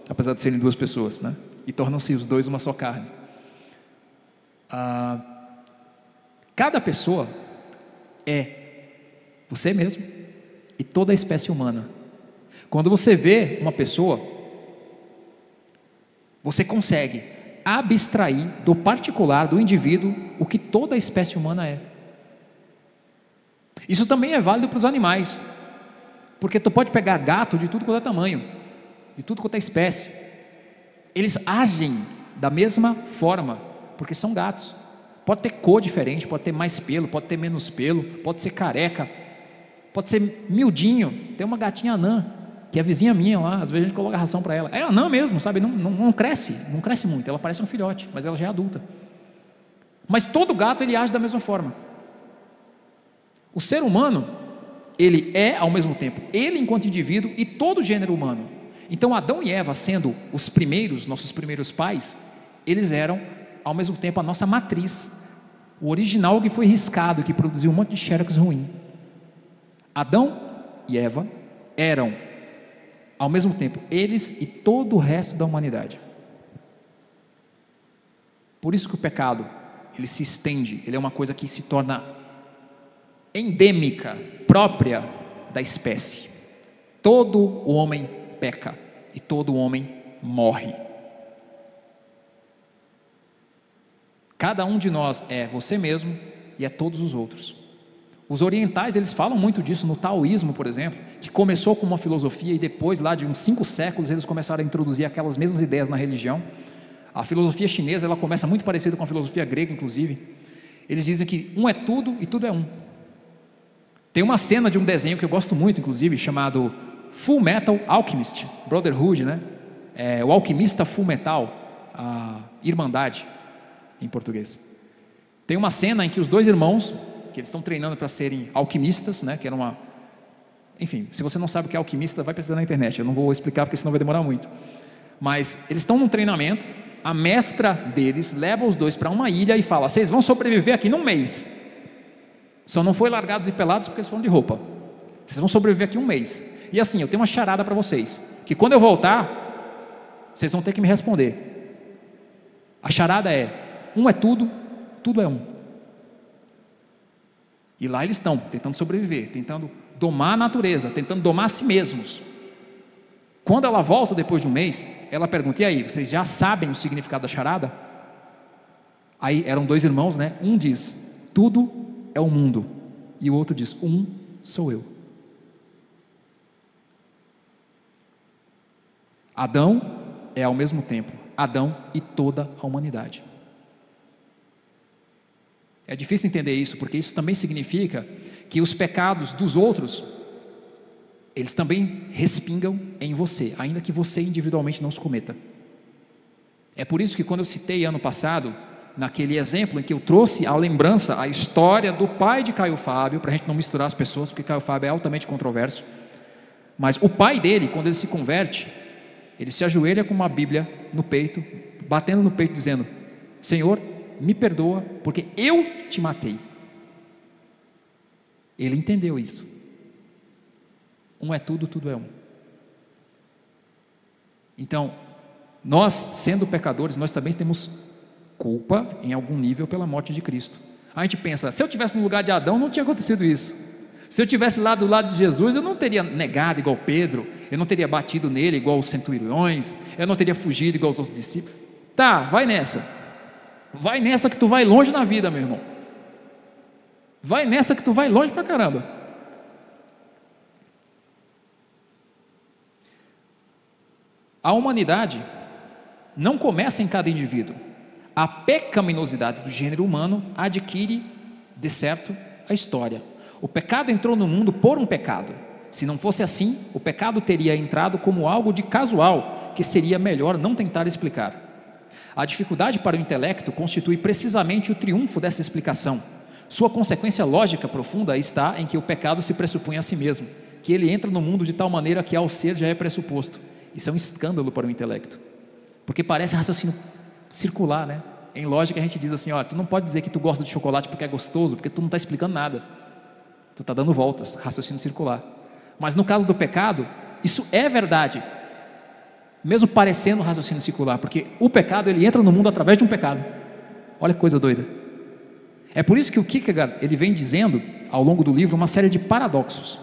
apesar de serem duas pessoas, né? E tornam-se os dois uma só carne. Cada pessoa é você mesmo e toda a espécie humana. Quando você vê uma pessoa, você consegue abstrair do particular, do indivíduo, o que toda a espécie humana é. Isso também é válido para os animais, porque tu pode pegar gato de tudo quanto é tamanho, de tudo quanto é espécie, eles agem da mesma forma, porque são gatos. Pode ter cor diferente, pode ter mais pelo, pode ter menos pelo, pode ser careca, pode ser miudinho. Tem uma gatinha anã, que é vizinha minha lá, às vezes a gente coloca ração para ela, é anã mesmo, sabe, não cresce muito, ela parece um filhote, mas ela já é adulta. Mas todo gato, ele age da mesma forma. O ser humano, ele é ao mesmo tempo, ele enquanto indivíduo e todo o gênero humano. Então Adão e Eva, sendo os primeiros, nossos primeiros pais, eles eram ao mesmo tempo a nossa matriz, o original que foi riscado, que produziu um monte de xerox ruim. Adão e Eva eram ao mesmo tempo eles e todo o resto da humanidade. Por isso que o pecado, ele se estende, ele é uma coisa que se torna endêmica, própria da espécie. Todo o homem peca e todo o homem morre. Cada um de nós é você mesmo e é todos os outros. Os orientais, eles falam muito disso no taoísmo, por exemplo, que começou com uma filosofia e depois, lá de uns 5 séculos, eles começaram a introduzir aquelas mesmas ideias na religião. A filosofia chinesa, ela começa muito parecida com a filosofia grega, inclusive. Eles dizem que um é tudo e tudo é um. Tem uma cena de um desenho que eu gosto muito, inclusive, chamado Full Metal Alchemist, Brotherhood, né? O alquimista Full Metal, a Irmandade, em português. Tem uma cena em que os dois irmãos, que eles estão treinando para serem alquimistas, né? Que era uma... Enfim, se você não sabe o que é alquimista, vai pesquisar na internet, eu não vou explicar porque senão vai demorar muito. Mas eles estão num treinamento, a mestra deles leva os dois para uma ilha e fala: vocês vão sobreviver aqui num mês. Só não foi largados e pelados porque eles foram de roupa. Vocês vão sobreviver aqui um mês. E assim, eu tenho uma charada para vocês, que quando eu voltar, vocês vão ter que me responder. A charada é: um é tudo, tudo é um. E lá eles estão, tentando sobreviver, tentando domar a natureza, tentando domar a si mesmos. Quando ela volta depois de um mês, ela pergunta: e aí, vocês já sabem o significado da charada? Aí eram dois irmãos, né? Um diz: tudo é o mundo. E o outro diz: um sou eu. Adão é ao mesmo tempo Adão e toda a humanidade. É difícil entender isso, porque isso também significa que os pecados dos outros, eles também respingam em você, ainda que você individualmente não os cometa. É por isso que quando eu citei ano passado, naquele exemplo em que eu trouxe a lembrança, a história do pai de Caio Fábio, para a gente não misturar as pessoas, porque Caio Fábio é altamente controverso, mas o pai dele, quando ele se converte, ele se ajoelha com uma Bíblia no peito, batendo no peito, dizendo: Senhor, me perdoa, porque eu te matei. Ele entendeu isso. Um é tudo, tudo é um. Então, nós, sendo pecadores, nós também temos culpa em algum nível pela morte de Cristo. A gente pensa, se eu estivesse no lugar de Adão, não tinha acontecido isso. Se eu estivesse lá do lado de Jesus, eu não teria negado igual Pedro, eu não teria batido nele igual os centuriões, eu não teria fugido igual os outros discípulos. Tá, vai nessa que tu vai longe na vida, meu irmão. Vai nessa que tu vai longe pra caramba. A humanidade não começa em cada indivíduo. A pecaminosidade do gênero humano adquire, de certo, a história. O pecado entrou no mundo por um pecado. Se não fosse assim, o pecado teria entrado como algo de casual, que seria melhor não tentar explicar. A dificuldade para o intelecto constitui precisamente o triunfo dessa explicação. Sua consequência lógica profunda está em que o pecado se pressupõe a si mesmo, que ele entra no mundo de tal maneira que ao ser já é pressuposto. Isso é um escândalo para o intelecto, porque parece raciocínio circular, né? Em lógica a gente diz assim, olha, tu não pode dizer que tu gosta de chocolate porque é gostoso, porque tu não está explicando nada, tu está dando voltas, raciocínio circular. Mas no caso do pecado, isso é verdade, mesmo parecendo raciocínio circular, porque o pecado, ele entra no mundo através de um pecado. Olha que coisa doida. É por isso que o Kierkegaard, ele vem dizendo ao longo do livro uma série de paradoxos.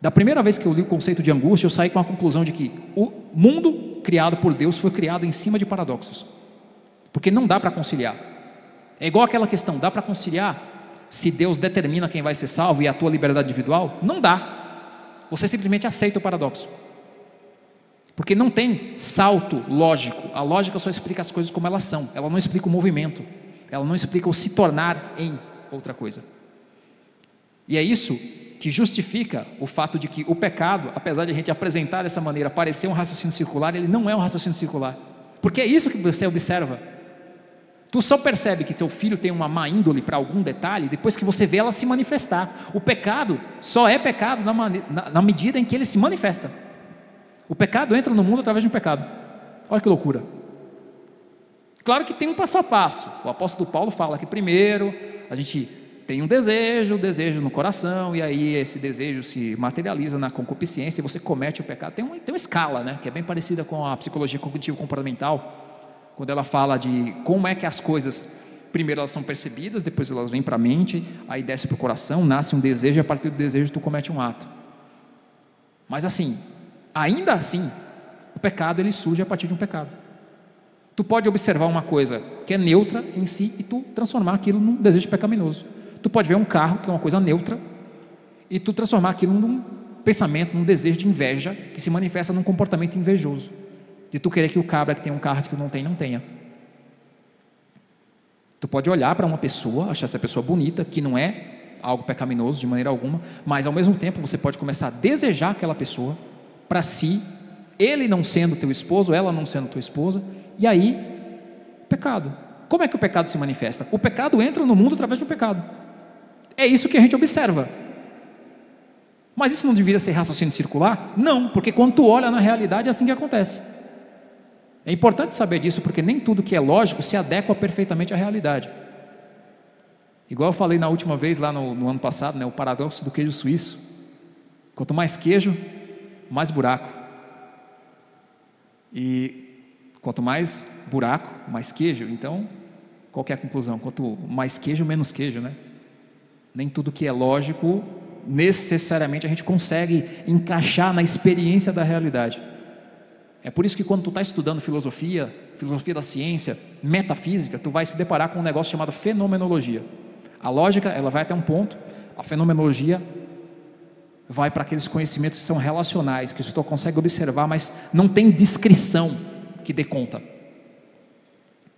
Da primeira vez que eu li o conceito de angústia, eu saí com a conclusão de que o mundo criado por Deus foi criado em cima de paradoxos, porque não dá para conciliar. É igual aquela questão, dá para conciliar se Deus determina quem vai ser salvo e a tua liberdade individual? Não dá. Você simplesmente aceita o paradoxo, porque não tem salto lógico. A lógica só explica as coisas como elas são, ela não explica o movimento, ela não explica o se tornar em outra coisa. E é isso que justifica o fato de que o pecado, apesar de a gente apresentar dessa maneira, parecer um raciocínio circular, ele não é um raciocínio circular, porque é isso que você observa. Tu só percebe que teu filho tem uma má índole para algum detalhe depois que você vê ela se manifestar. O pecado só é pecado na medida em que ele se manifesta. O pecado entra no mundo através de um pecado. Olha que loucura. Claro que tem um passo a passo. O apóstolo Paulo fala que primeiro a gente tem um desejo no coração, e aí esse desejo se materializa na concupiscência e você comete o pecado. Tem uma escala, né, que é bem parecida com a psicologia cognitivo-comportamental, quando ela fala de como é que as coisas, primeiro elas são percebidas, depois elas vêm para a mente, aí desce para o coração, nasce um desejo, e a partir do desejo tu comete um ato. Mas assim, ainda assim, o pecado ele surge a partir de um pecado. Tu pode observar uma coisa que é neutra em si e tu transformar aquilo num desejo pecaminoso. Tu pode ver um carro que é uma coisa neutra e tu transformar aquilo num pensamento, num desejo de inveja que se manifesta num comportamento invejoso, de tu querer que o cabra que tem um carro que tu não tem, não tenha. Tu pode olhar para uma pessoa, achar essa pessoa bonita, que não é algo pecaminoso de maneira alguma, mas ao mesmo tempo você pode começar a desejar aquela pessoa para si, ele não sendo teu esposo, ela não sendo tua esposa, e aí, pecado. Como é que o pecado se manifesta? O pecado entra no mundo através do pecado. É isso que a gente observa. Mas isso não deveria ser raciocínio circular? Não, porque quando tu olha na realidade é assim que acontece. É importante saber disso, porque nem tudo que é lógico se adequa perfeitamente à realidade. Igual eu falei na última vez, lá no ano passado, né, o paradoxo do queijo suíço. Quanto mais queijo, mais buraco. E quanto mais buraco, mais queijo. Então, qual que é a conclusão? Quanto mais queijo, menos queijo, né? Nem tudo que é lógico, necessariamente a gente consegue encaixar na experiência da realidade. É por isso que quando tu está estudando filosofia da ciência, metafísica, tu vai se deparar com um negócio chamado fenomenologia. A lógica, ela vai até um ponto, a fenomenologia vai para aqueles conhecimentos que são relacionais, que tu consegue observar, mas não tem descrição, que dê conta.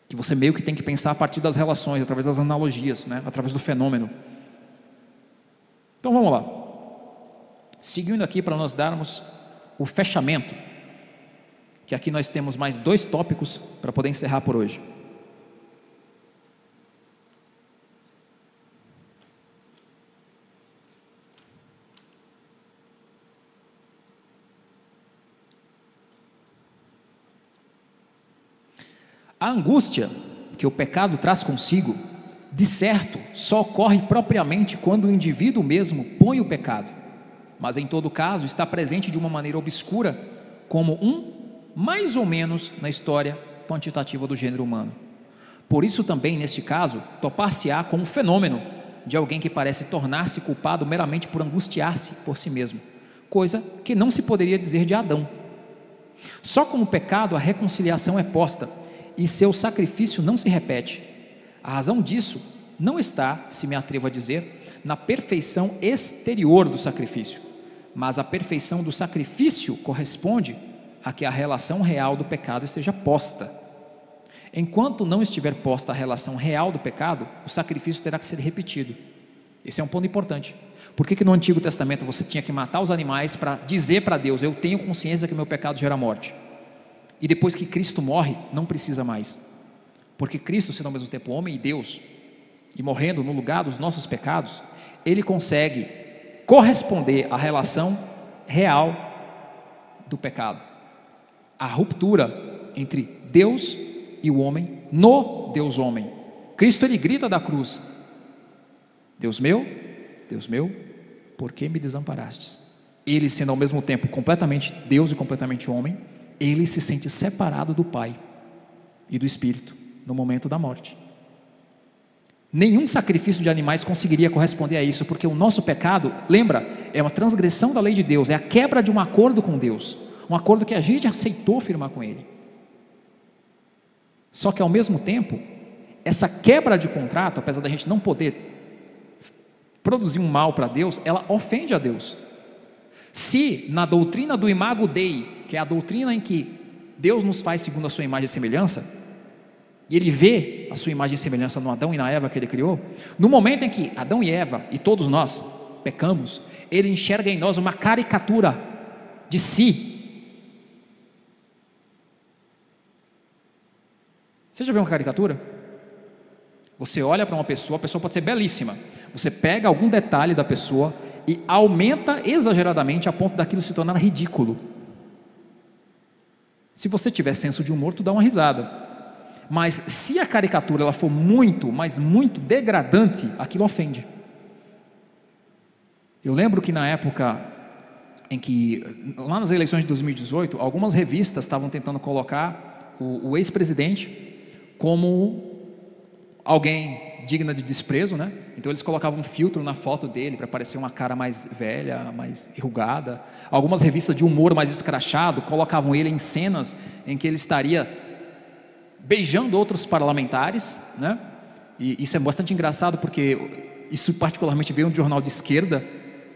Que você meio que tem que pensar a partir das relações, através das analogias, né? Através do fenômeno. Então vamos lá. Seguindo aqui para nós darmos o fechamento, que aqui nós temos mais 2 tópicos para poder encerrar por hoje. A angústia que o pecado traz consigo, de certo, só ocorre propriamente quando o indivíduo mesmo põe o pecado, mas em todo caso está presente de uma maneira obscura, como mais ou menos na história quantitativa do gênero humano. Por isso também, neste caso, topar-se-á com um fenômeno de alguém que parece tornar-se culpado meramente por angustiar-se por si mesmo, coisa que não se poderia dizer de Adão. Só com o pecado a reconciliação é posta, e seu sacrifício não se repete. A razão disso não está, se me atrevo a dizer, na perfeição exterior do sacrifício, mas a perfeição do sacrifício corresponde a que a relação real do pecado esteja posta. Enquanto não estiver posta a relação real do pecado, o sacrifício terá que ser repetido. Esse é um ponto importante. Por que no Antigo Testamento você tinha que matar os animais para dizer para Deus: eu tenho consciência que meu pecado gera morte? E depois que Cristo morre, não precisa mais. Porque Cristo, sendo ao mesmo tempo homem e Deus, e morrendo no lugar dos nossos pecados, Ele consegue corresponder à relação real do pecado. A ruptura entre Deus e o homem, no Deus homem. Cristo, Ele grita da cruz: Deus meu, por que me desamparastes? Ele, sendo ao mesmo tempo completamente Deus e completamente homem, Ele se sente separado do Pai e do Espírito no momento da morte. Nenhum sacrifício de animais conseguiria corresponder a isso, porque o nosso pecado, lembra, é uma transgressão da lei de Deus, é a quebra de um acordo com Deus, um acordo que a gente aceitou firmar com Ele. Só que ao mesmo tempo, essa quebra de contrato, apesar da gente não poder produzir um mal para Deus, ela ofende a Deus. Se na doutrina do Imago Dei, que é a doutrina em que Deus nos faz segundo a sua imagem e semelhança, e Ele vê a sua imagem e semelhança no Adão e na Eva que Ele criou, no momento em que Adão e Eva, e todos nós, pecamos, Ele enxerga em nós uma caricatura de si. Você já viu uma caricatura? Você olha para uma pessoa, a pessoa pode ser belíssima, você pega algum detalhe da pessoa e aumenta exageradamente a ponto daquilo se tornar ridículo. Se você tiver senso de humor, tu dá uma risada. Mas se a caricatura ela for muito, mas muito degradante, aquilo ofende. Eu lembro que na época em que, lá nas eleições de 2018, algumas revistas estavam tentando colocar o ex-presidente como alguém digna de desprezo, né? Então eles colocavam um filtro na foto dele para parecer uma cara mais velha, mais enrugada. Algumas revistas de humor mais escrachado colocavam ele em cenas em que ele estaria beijando outros parlamentares, né? E isso é bastante engraçado, porque isso particularmente veio de um jornal de esquerda,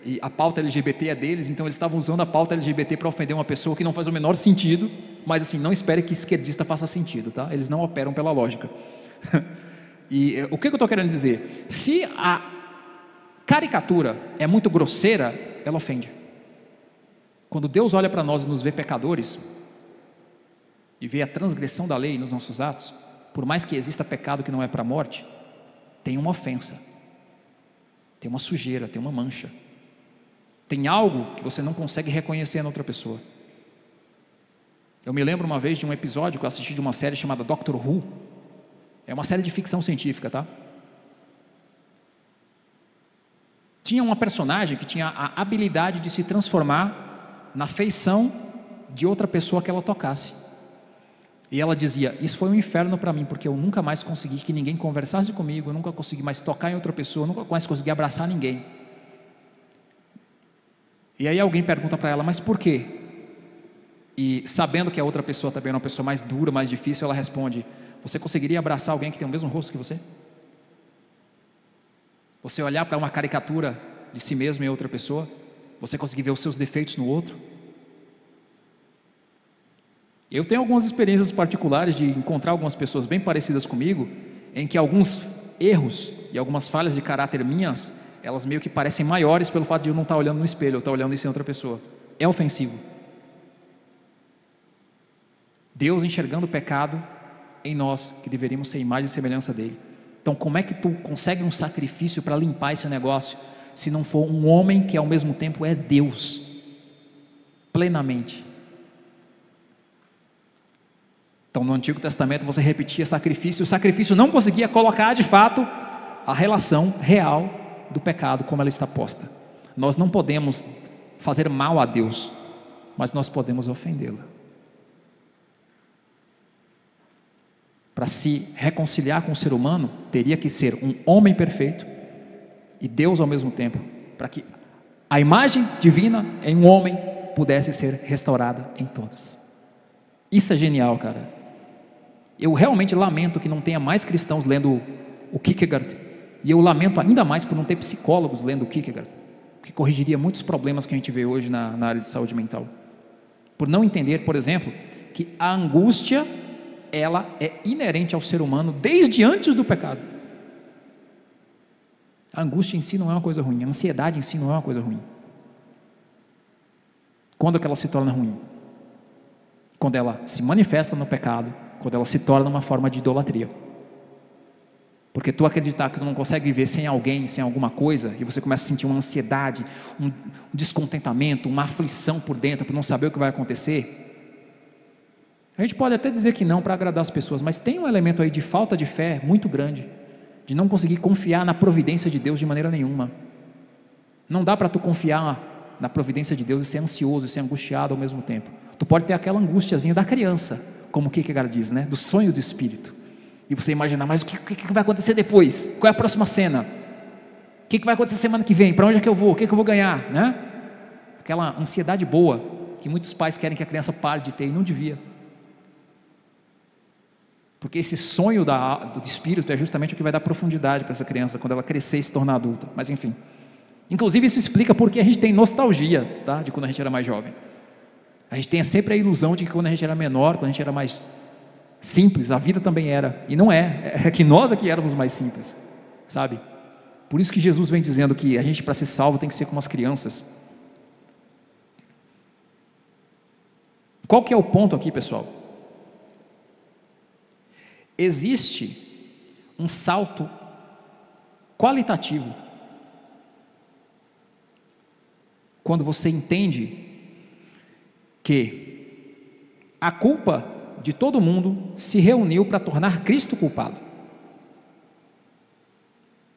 e a pauta LGBT é deles, então eles estavam usando a pauta LGBT para ofender uma pessoa que não faz o menor sentido, mas assim, não espere que esquerdista faça sentido, tá? Eles não operam pela lógica. E o que eu estou querendo dizer? Se a caricatura é muito grosseira, ela ofende. Quando Deus olha para nós e nos vê pecadores, e vê a transgressão da lei nos nossos atos, por mais que exista pecado que não é para a morte, tem uma ofensa, tem uma sujeira, tem uma mancha, tem algo que você não consegue reconhecer na outra pessoa. Eu me lembro uma vez de um episódio que eu assisti de uma série chamada Doctor Who. É uma série de ficção científica, tá? Tinha uma personagem que tinha a habilidade de se transformar na feição de outra pessoa que ela tocasse. E ela dizia: isso foi um inferno para mim, porque eu nunca mais consegui que ninguém conversasse comigo, eu nunca consegui mais tocar em outra pessoa, eu nunca mais consegui abraçar ninguém. E aí alguém pergunta para ela: mas por quê? E sabendo que a outra pessoa também é uma pessoa mais dura, mais difícil, ela responde: você conseguiria abraçar alguém que tem o mesmo rosto que você? Você olhar para uma caricatura de si mesmo em outra pessoa, você conseguir ver os seus defeitos no outro? Eu tenho algumas experiências particulares de encontrar algumas pessoas bem parecidas comigo, em que alguns erros e algumas falhas de caráter minhas, elas meio que parecem maiores pelo fato de eu não estar olhando no espelho, eu estar olhando isso em outra pessoa. É ofensivo. Deus enxergando o pecado em nós, que deveríamos ser imagem e semelhança dele. Então, como é que tu consegue um sacrifício para limpar esse negócio, se não for um homem que ao mesmo tempo é Deus, plenamente? Então, no Antigo Testamento você repetia sacrifício, o sacrifício não conseguia colocar de fato a relação real do pecado como ela está posta. Nós não podemos fazer mal a Deus, mas nós podemos ofendê-la. Para se reconciliar com o ser humano, teria que ser um homem perfeito e Deus ao mesmo tempo, para que a imagem divina em um homem pudesse ser restaurada em todos. Isso é genial, cara. Eu realmente lamento que não tenha mais cristãos lendo o Kierkegaard, e eu lamento ainda mais por não ter psicólogos lendo o Kierkegaard, que corrigiria muitos problemas que a gente vê hoje na área de saúde mental. Por não entender, por exemplo, que a angústia, ela é inerente ao ser humano desde antes do pecado. A angústia em si não é uma coisa ruim, a ansiedade em si não é uma coisa ruim. Quando é que ela se torna ruim? Quando ela se manifesta no pecado, quando ela se torna uma forma de idolatria. Porque tu acreditar que tu não consegue viver sem alguém, sem alguma coisa, e você começa a sentir uma ansiedade, um descontentamento, uma aflição por dentro, por não saber o que vai acontecer. A gente pode até dizer que não para agradar as pessoas, mas tem um elemento aí de falta de fé muito grande, de não conseguir confiar na providência de Deus de maneira nenhuma. Não dá para tu confiar na providência de Deus e ser ansioso e ser angustiado ao mesmo tempo. Tu pode ter aquela angustiazinha da criança, como o Kierkegaard diz, né? Do sonho do espírito. E você imaginar, mas o que vai acontecer depois? Qual é a próxima cena? O que vai acontecer semana que vem? Para onde é que eu vou? O que eu vou ganhar? Né? Aquela ansiedade boa que muitos pais querem que a criança pare de ter e não devia. Porque esse sonho do espírito é justamente o que vai dar profundidade para essa criança quando ela crescer e se tornar adulta. Mas enfim. Inclusive isso explica porque a gente tem nostalgia, tá? De quando a gente era mais jovem. A gente tem sempre a ilusão de que quando a gente era menor, quando a gente era mais simples, a vida também era. E não é. É que nós aqui éramos mais simples. Sabe? Por isso que Jesus vem dizendo que a gente, para ser salvo, tem que ser como as crianças. Qual que é o ponto aqui, pessoal? Existe um salto qualitativo quando você entende que a culpa de todo mundo se reuniu para tornar Cristo culpado.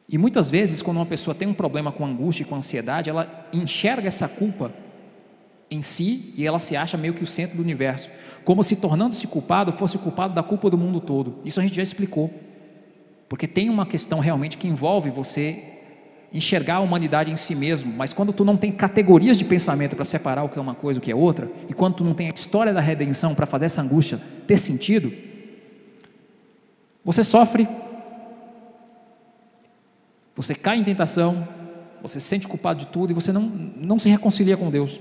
E muitas vezes, quando uma pessoa tem um problema com angústia e com ansiedade, ela enxerga essa culpa em si e ela se acha meio que o centro do universo, como se tornando-se culpado, fosse culpado da culpa do mundo todo. Isso a gente já explicou, porque tem uma questão realmente que envolve você enxergar a humanidade em si mesmo, mas quando tu não tem categorias de pensamento para separar o que é uma coisa e o que é outra, e quando tu não tem a história da redenção para fazer essa angústia ter sentido, você sofre, você cai em tentação, você se sente culpado de tudo e você não se reconcilia com Deus.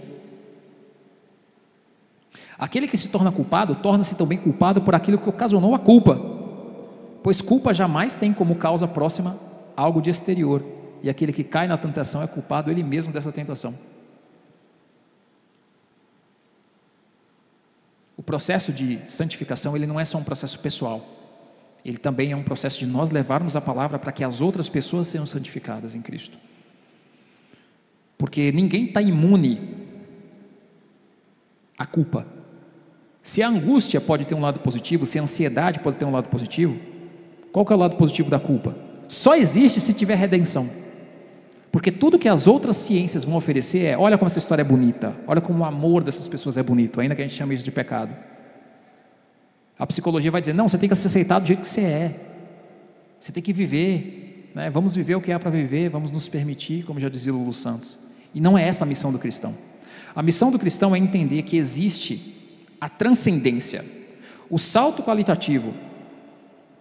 Aquele que se torna culpado, torna-se também culpado por aquilo que ocasionou a culpa, pois culpa jamais tem como causa próxima algo de exterior, e aquele que cai na tentação é culpado ele mesmo dessa tentação. O processo de santificação, ele não é só um processo pessoal, ele também é um processo de nós levarmos a palavra para que as outras pessoas sejam santificadas em Cristo, porque ninguém está imune à culpa. Se a angústia pode ter um lado positivo, se a ansiedade pode ter um lado positivo, qual que é o lado positivo da culpa? Só existe se tiver redenção, porque tudo que as outras ciências vão oferecer é, olha como essa história é bonita, olha como o amor dessas pessoas é bonito, ainda que a gente chame isso de pecado. A psicologia vai dizer, não, você tem que se aceitar do jeito que você é, você tem que viver, né? Vamos viver o que há para viver, vamos nos permitir, como já dizia Lulu Santos. E não é essa a missão do cristão. A missão do cristão é entender que existe a transcendência, o salto qualitativo,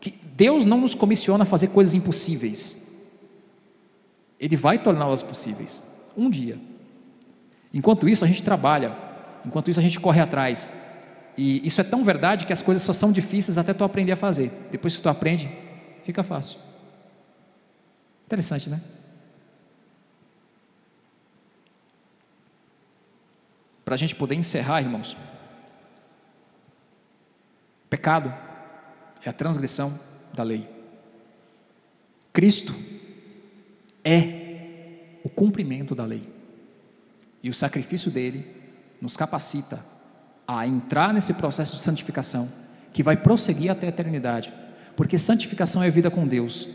que Deus não nos comissiona a fazer coisas impossíveis, Ele vai torná-las possíveis, um dia. Enquanto isso a gente trabalha, enquanto isso a gente corre atrás, E isso é tão verdade que as coisas só são difíceis até tu aprender a fazer. Depois que tu aprende, fica fácil. Interessante, né? Para a gente poder encerrar, irmãos, pecado é a transgressão da lei. Cristo é o cumprimento da lei. E o sacrifício dele nos capacita a entrar nesse processo de santificação, que vai prosseguir até a eternidade. Porque santificação é vida com Deus.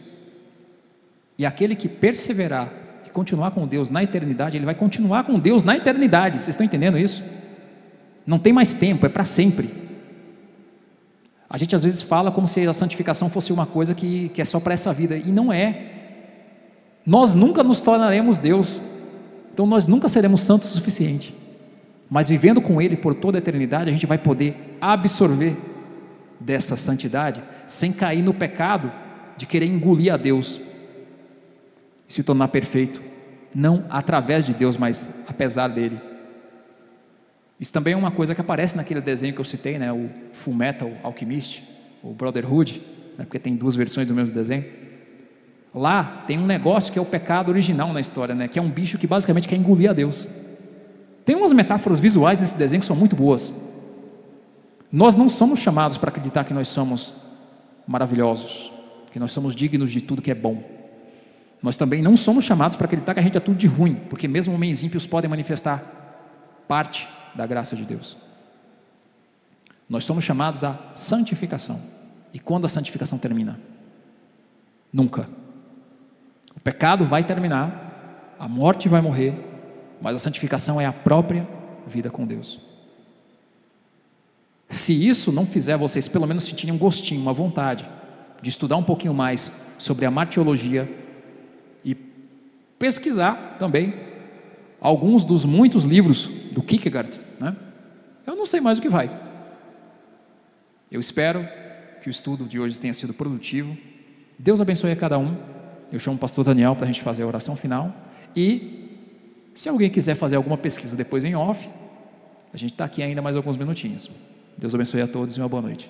E aquele que perseverar e continuar com Deus na eternidade, ele vai continuar com Deus na eternidade. Vocês estão entendendo isso? Não tem mais tempo, é para sempre. A gente às vezes fala como se a santificação fosse uma coisa que é só para essa vida, e não é. Nós nunca nos tornaremos Deus, então nós nunca seremos santos o suficiente, mas vivendo com Ele por toda a eternidade, a gente vai poder absorver dessa santidade, sem cair no pecado de querer engolir a Deus e se tornar perfeito, não através de Deus, mas apesar dele. Isso também é uma coisa que aparece naquele desenho que eu citei, né? O Fullmetal Alchemist, o Brotherhood, né? Porque tem duas versões do mesmo desenho. Lá tem um negócio que é o pecado original na história, né? Que é um bicho que basicamente quer engolir a Deus. Tem umas metáforas visuais nesse desenho que são muito boas. Nós não somos chamados para acreditar que nós somos maravilhosos, que nós somos dignos de tudo que é bom. Nós também não somos chamados para acreditar que a gente é tudo de ruim, porque mesmo homens ímpios podem manifestar parte da graça de Deus. Nós somos chamados à santificação. E quando a santificação termina? Nunca. O pecado vai terminar, a morte vai morrer, mas a santificação é a própria vida com Deus. Se isso não fizer vocês pelo menos sentirem um gostinho, uma vontade de estudar um pouquinho mais sobre a martiologia e pesquisar também alguns dos muitos livros do Kierkegaard, né? Eu não sei mais o que vai. Eu espero que o estudo de hoje tenha sido produtivo. Deus abençoe a cada um. Eu chamo o pastor Daniel para a gente fazer a oração final. E se alguém quiser fazer alguma pesquisa depois em off, a gente está aqui ainda mais alguns minutinhos. Deus abençoe a todos e uma boa noite.